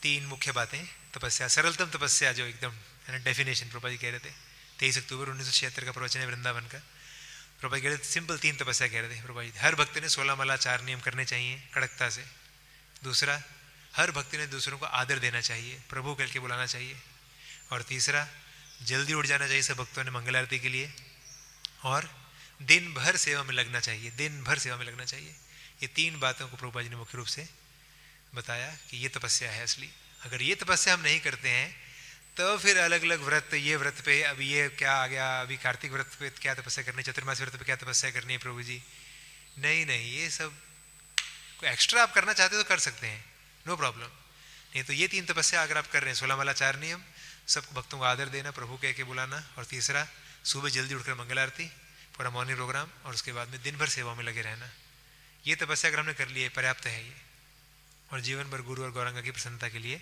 3 मुख्य बातें। तपस्या, सरलतम तपस्या जो एकदम है ना, डेफिनेशन प्रभुपाद जी कह रहे थे। 23 अक्टूबर 1976 का प्रवचन है वृंदावन का। प्रभुपाद जी कह रहे थे सिंपल 3 तपस्या कह रहे थे प्रभुपाद जी। हर भक्त ने 16 माला 4 नियम करने चाहिए कड़कता से। दूसरा, हर भक्त ने दूसरों को आदर देना चाहिए, प्रभु कह के बुलाना चाहिए। और तीसरा, जल्दी उठ जाना चाहिए सब भक्तों ने मंगल आरती के लिए। और दिन भर सेवा में लगना चाहिए, दिन भर सेवा में लगना चाहिए। ये 3 बातों को प्रभुपाद जी ने मुख्य रूप से बताया कि ये तपस्या है असली। अगर ये तपस्या हम नहीं करते हैं तो फिर अलग अलग व्रत, ये व्रत पे अभी ये क्या आ गया, अभी कार्तिक व्रत पे क्या तपस्या करनी, चतुर्मासी व्रत पे क्या तपस्या करनी है प्रभु जी, नहीं नहीं, ये सब कोई एक्स्ट्रा आप करना चाहते हो तो कर सकते हैं, नो प्रॉब्लम। नहीं तो ये 3 तपस्या अगर आप कर रहे हैं, 16 माला 4 नियम, सब भक्तों को आदर देना, प्रभु कह के बुलाना, और तीसरा सुबह जल्दी उठकर मंगल आरती, पूरा मॉर्निंग प्रोग्राम, और उसके बाद में दिन भर सेवा में लगे रहना, ये तपस्या अगर हमने कर ली है पर्याप्त है ये। और जीवन भर गुरु और गौरांगा की प्रसन्नता के लिए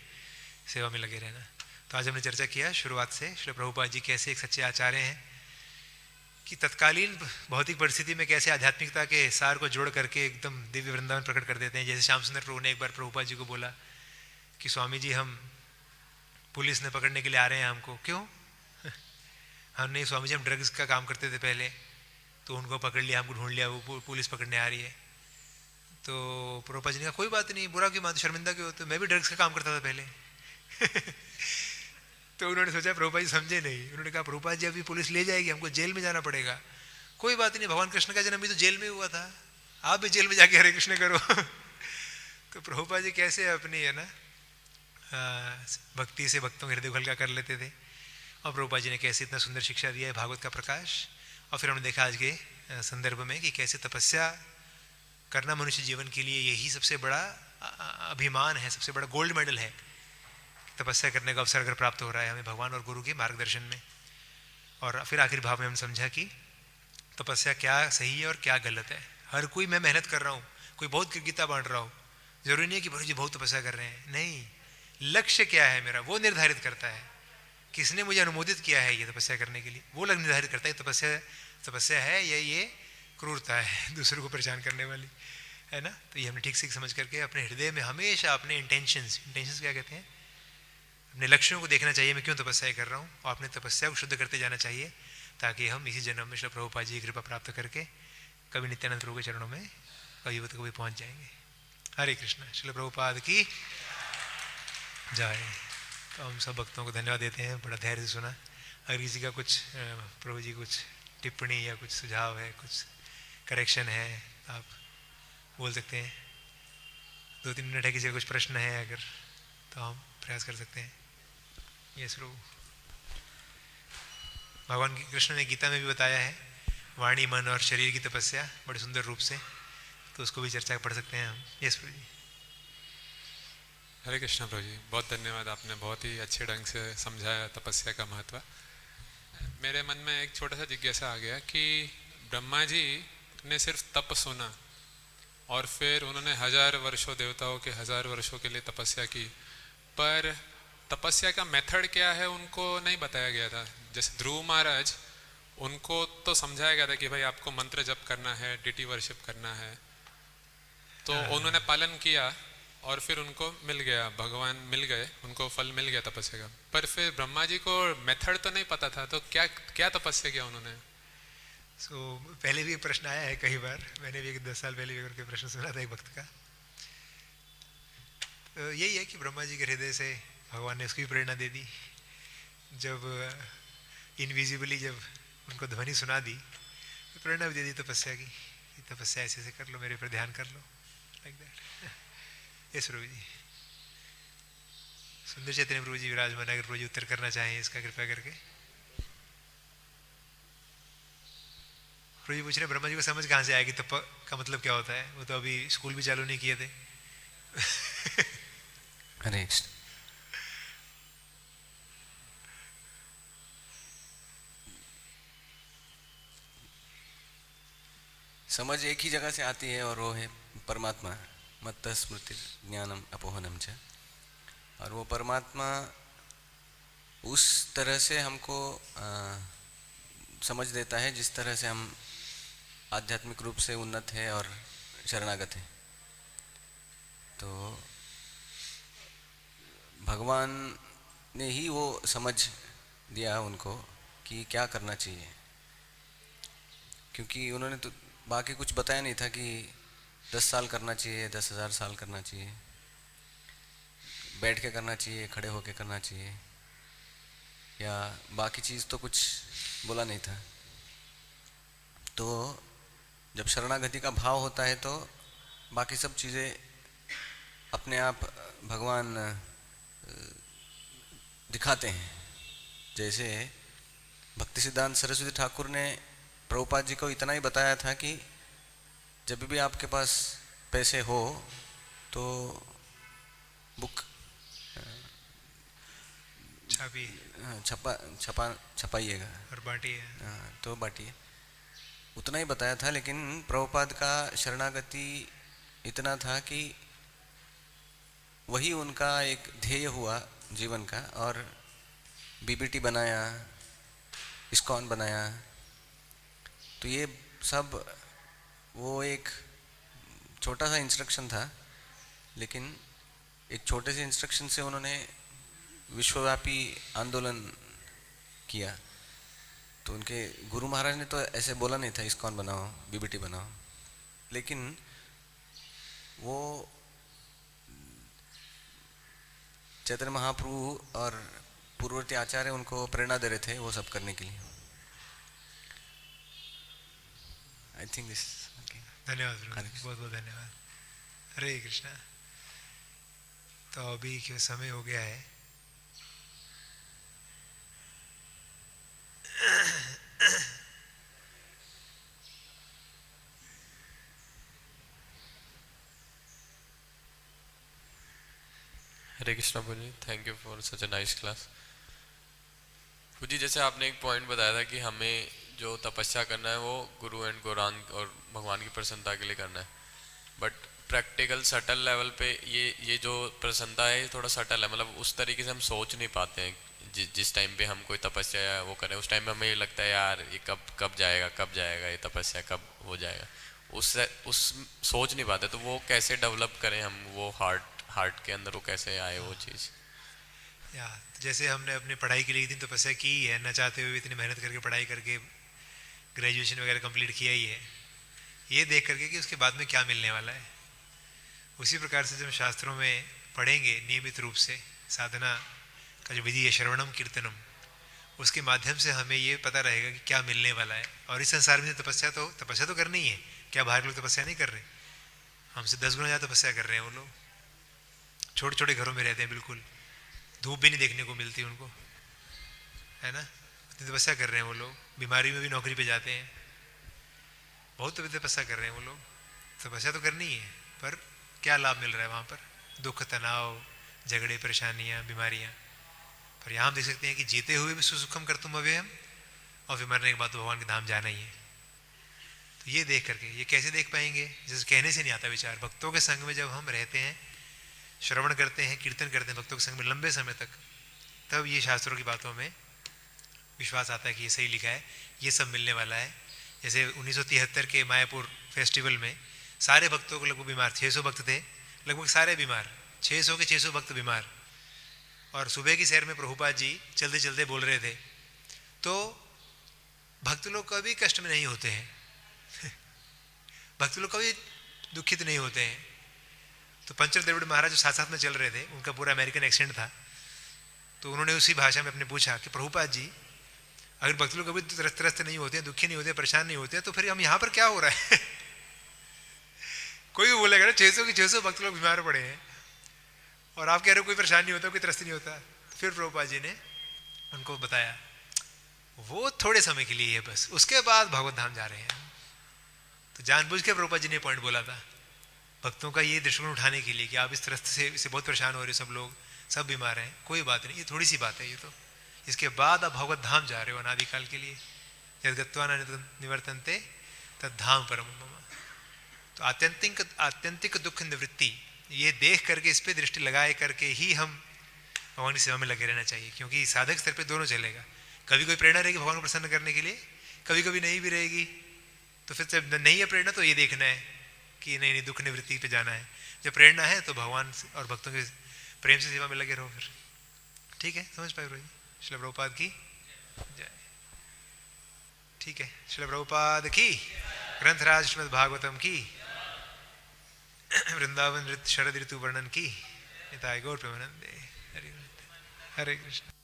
सेवा में लगे रहना। तो आज हमने चर्चा किया शुरुआत से श्री प्रभुपाद जी कैसे एक सच्चे आचार्य हैं कि तत्कालीन भौतिक परिस्थिति में कैसे आध्यात्मिकता के सार को जोड़ करके एकदम दिव्य वृंदावन प्रकट कर देते हैं। जैसे श्याम सुंदर प्रभु ने एक बार प्रभुपाद जी को बोला कि स्वामी जी हम पुलिस ने पकड़ने के लिए आ रहे हैं हमको। क्यों? हम नहीं स्वामी जी, हम ड्रग्स का काम करते थे पहले, तो उनको पकड़ लिया, हमको ढूंढ लिया, वो पुलिस पकड़ने आ रही है। तो प्रभुपाद जी ने कहा कोई बात नहीं, बुरा क्यों मानते, शर्मिंदा क्यों होते, मैं भी ड्रग्स का काम करता था पहले। तो उन्होंने सोचा प्रभुपाद जी समझे नहीं। उन्होंने कहा प्रभुपाद जी अभी पुलिस ले जाएगी, हमको जेल में जाना पड़ेगा। कोई बात नहीं, भगवान कृष्ण का जन्म भी तो जेल में हुआ था, आप भी जेल में जाके हरे कृष्ण करो। तो प्रभुपाद जी कैसे अपनी है ना भक्ति से भक्तों के हृदय को हल्का कर लेते थे। और प्रभुपाद जी ने कैसे इतना सुंदर शिक्षा दिया है भागवत का प्रकाश। और फिर हमने देखा आज के संदर्भ में कि कैसे तपस्या करना मनुष्य जीवन के लिए यही सबसे बड़ा अभिमान है, सबसे बड़ा गोल्ड मेडल है। तपस्या करने का अवसर अगर प्राप्त हो रहा है हमें भगवान और गुरु के मार्गदर्शन में। और फिर आखिरी भाव में हम समझा कि तपस्या क्या सही है और क्या गलत है। हर कोई मैं मेहनत कर रहा हूँ, कोई बहुत गीता बांट रहा हूँ, जरूरी नहीं है कि जी बहुत तपस्या कर रहे हैं, नहीं, लक्ष्य क्या है मेरा वो निर्धारित करता है। किसने मुझे अनुमोदित किया है ये तपस्या करने के लिए, वो लग निर्धारित करता है तपस्या है या ये क्रूरता है दूसरों को परेशान करने वाली, है ना। तो ये हमने ठीक से समझ करके अपने हृदय में हमेशा अपने इंटेंशंस क्या कहते हैं, अपने लक्ष्यों को देखना चाहिए, मैं क्यों तपस्या कर रहा हूँ, और अपने तपस्या को शुद्ध करते जाना चाहिए, ताकि हम इसी जन्म में श्री प्रभुपाद जी की कृपा प्राप्त करके कभी नित्यानंद प्रभु के चरणों में कभी तो कभी पहुँच जाएंगे। हरे कृष्ण। श्री प्रभुपाद की जय। तो हम सब भक्तों को धन्यवाद देते हैं, बड़ा धैर्य से सुना। अगर किसी का कुछ प्रभु जी कुछ टिप्पणी या कुछ सुझाव है, कुछ करेक्शन है, आप बोल सकते हैं। 2-3 मिनट है, किसी का कुछ प्रश्न है अगर तो हम प्रयास कर सकते हैं। यस प्रभु। भगवान कृष्ण ने गीता में भी बताया है वाणी मन और शरीर की तपस्या बड़े सुंदर रूप से, तो उसको भी चर्चा पढ़ सकते हैं हम। यस प्रभु जी। हरे कृष्ण प्रभु जी, बहुत धन्यवाद, आपने बहुत ही अच्छे ढंग से समझाया तपस्या का महत्व। मेरे मन में एक छोटा सा जिज्ञासा आ गया कि ब्रह्मा जी ने सिर्फ तप सुना और फिर उन्होंने 1000 वर्षों, देवताओं के 1000 वर्षों के लिए तपस्या की, पर तपस्या का मेथड क्या है उनको नहीं बताया गया था। जैसे ध्रुव महाराज, उनको तो समझाया गया था कि भाई आपको मंत्र जप करना है, डिटी वर्शिप करना है, तो उन्होंने पालन किया और फिर उनको मिल गया, भगवान मिल गए, उनको फल मिल गया तपस्या का। पर फिर ब्रह्मा जी को मेथड तो नहीं पता था, तो क्या क्या तपस्या किया उन्होंने? पहले भी प्रश्न आया है कई बार, मैंने भी 10 साल पहले भी करके प्रश्न सुना था एक भक्त का। तो यही है कि ब्रह्मा जी के हृदय से भगवान ने उसकी भी प्रेरणा दे दी। जब इनविजिबली जब उनको ध्वनि सुना दी तो प्रेरणा भी दे दी तपस्या की, तपस्या ऐसे ऐसे कर लो, मेरे पर ध्यान कर लो, लाइक दैट। यस प्रभु जी। सुंदर चैतन्य प्रभु जी विराजमान, अगर प्रभु जी उत्तर करना चाहें इसका कृपया करके। प्रभु जी पूछ रहे ब्रह्मा जी को समझ कहाँ से आएगी तप का मतलब क्या होता है, वो तो अभी स्कूल भी चालू नहीं किए थे। हरे समझ एक ही जगह से आती है और वो है परमात्मा। मत्त स्मृति ज्ञानम अपोहनम च। और वो परमात्मा उस तरह से हमको समझ देता है जिस तरह से हम आध्यात्मिक रूप से उन्नत है और शरणागत है। तो भगवान ने ही वो समझ दिया उनको कि क्या करना चाहिए, क्योंकि उन्होंने तो बाकी कुछ बताया नहीं था कि 10 साल करना चाहिए, 10,000 साल करना चाहिए, बैठ के करना चाहिए, खड़े होके करना चाहिए, या बाकी चीज़ तो कुछ बोला नहीं था। तो जब शरणागति का भाव होता है तो बाकी सब चीज़ें अपने आप भगवान दिखाते हैं। जैसे भक्ति सिद्धांत सरस्वती ठाकुर ने प्रभुपाद जी को इतना ही बताया था कि जब भी आपके पास पैसे हो तो बुक छपाइएगा और बांटिए। तो बांटिए, उतना ही बताया था। लेकिन प्रभुपाद का शरणागति इतना था कि वही उनका एक ध्येय हुआ जीवन का, और बीबीटी बनाया, इस्कॉन बनाया। तो ये सब वो एक छोटा सा इंस्ट्रक्शन था, लेकिन एक छोटे से इंस्ट्रक्शन से उन्होंने विश्वव्यापी आंदोलन किया। तो उनके गुरु महाराज ने तो ऐसे बोला नहीं था इस्कॉन बनाओ, बीबीटी बनाओ, लेकिन वो चैतन्य महाप्रभु और पूर्ववर्ती आचार्य उनको प्रेरणा दे रहे थे वो सब करने के लिए। I think this. धन्यवाद, बहुत बहुत धन्यवाद। हरे कृष्णा। तो अभी क्यों समय हो गया है, Hare Krishna ji, thank you for such a nice class. जी, जैसे आपने एक पॉइंट बताया था कि हमें जो तपस्या करना है वो गुरु एंड गौरांग और भगवान की प्रसन्नता के लिए करना है, बट प्रैक्टिकल सटल लेवल पे ये जो प्रसन्नता है थोड़ा सटल है, मतलब उस तरीके से हम सोच नहीं पाते हैं। जिस टाइम पे हम कोई तपस्या या वो करें उस टाइम में हमें ये लगता है यार ये कब जाएगा ये तपस्या कब हो जाएगा, उस सोच नहीं पाते। तो वो कैसे डेवलप करें हम, वो हार्ट के अंदर वो कैसे आए वो चीज़? जैसे हमने अपनी पढ़ाई के लिए इतनी तपस्या की है, न चाहते हुए इतनी मेहनत करके पढ़ाई करके ग्रेजुएशन वगैरह कंप्लीट किया ही है, ये देख करके कि उसके बाद में क्या मिलने वाला है। उसी प्रकार से जब शास्त्रों में पढ़ेंगे नियमित रूप से, साधना का जो विधि है श्रवणम कीर्तनम, उसके माध्यम से हमें ये पता रहेगा कि क्या मिलने वाला है। और इस संसार में तपस्या तो करनी ही है। क्या बाहर लोग तपस्या नहीं कर रहे? हमसे 10 गुना ज़्यादा तपस्या कर रहे हैं वो लोग। छोटे छोटे घरों में रहते हैं, बिल्कुल धूप भी नहीं देखने को मिलती उनको, है ना? इतनी तपस्या कर रहे हैं वो लोग। बीमारी में भी नौकरी पे जाते हैं, बहुत तपस्या कर रहे हैं वो लोग। तपस्या तो करनी है, पर क्या लाभ मिल रहा है वहाँ पर? दुख, तनाव, झगड़े, परेशानियाँ, बीमारियाँ। पर यहाँ हम देख सकते हैं कि जीते हुए भी सुसुखम कर्तुम अव्ययम, और फिर मरने के बाद तो भगवान के धाम जाना ही है। तो ये देख करके, ये कैसे देख पाएंगे? जैसे कहने से नहीं आता विचार। भक्तों के संग में जब हम रहते हैं, श्रवण करते हैं, कीर्तन करते हैं भक्तों के संग में लंबे समय तक, तब ये शास्त्रों की बातों में विश्वास आता है कि ये सही लिखा है, ये सब मिलने वाला है। जैसे 1973 के मायापुर फेस्टिवल में सारे भक्तों को लगभग बीमार, 600 भक्त थे, लगभग सारे बीमार, 600 के 600 भक्त बीमार। और सुबह की सैर में प्रभुपाद जी चलते चलते बोल रहे थे। तो भक्त लोग कभी कष्ट में नहीं होते हैं भक्त लोग कभी दुखित नहीं होते हैं। तो पंचर द्रविड़ महाराज जो साथ साथ में चल रहे थे, उनका पूरा अमेरिकन एक्सेंट था, तो उन्होंने उसी भाषा में अपने पूछा कि प्रभुपाद जी, अगर भक्त लोग कभी त्रस्त नहीं होते हैं, दुखी नहीं होते, परेशान नहीं होते, तो फिर हम यहाँ पर क्या हो रहा है कोई भी बोलेगा ना 600 की 600 भक्त लोग बीमार पड़े हैं और आप कह रहे हो कोई परेशान नहीं होता, कोई त्रस्त नहीं होता। तो फिर प्रभुपाद जी ने उनको बताया वो थोड़े समय के लिए है बस, उसके बाद भगवत धाम जा रहे हैं। तो जानबूझ के प्रभुपाद जी ने पॉइंट बोला था भक्तों का ये दृष्टिकोण उठाने के लिए कि आप इस त्रस्त से इससे बहुत परेशान हो रहे हो, सब लोग सब बीमार हैं, कोई बात नहीं, ये थोड़ी सी बात है। ये तो इसके बाद आप भगवत धाम जा रहे हो अनादिकाल के लिए। यद्गत्वा न निवर्तन्ते तद धाम परम मम। तो आत्यंतिक दुख निवृत्ति, ये देख करके, इस पर दृष्टि लगाए करके ही हम भगवान की सेवा में लगे रहना चाहिए। क्योंकि साधक स्तर पे दोनों चलेगा, कभी कोई प्रेरणा रहेगी भगवान को प्रसन्न करने के लिए, कभी कभी नहीं भी रहेगी। तो फिर जब नहीं है प्रेरणा तो ये देखना है कि नहीं दुख निवृत्ति पे जाना है। जब प्रेरणा है तो भगवान और भक्तों के प्रेम से सेवा में लगे रहो फिर। ठीक है, समझ पाए रोही? श्रील प्रभुपाद की जय। ठीक है, श्रील प्रभुपाद की, ग्रंथराज श्रीमद् भागवतम की, वृंदावन शरद ऋतु वर्णन की, निताय गौर प्रेमानंदे। हरे कृष्ण।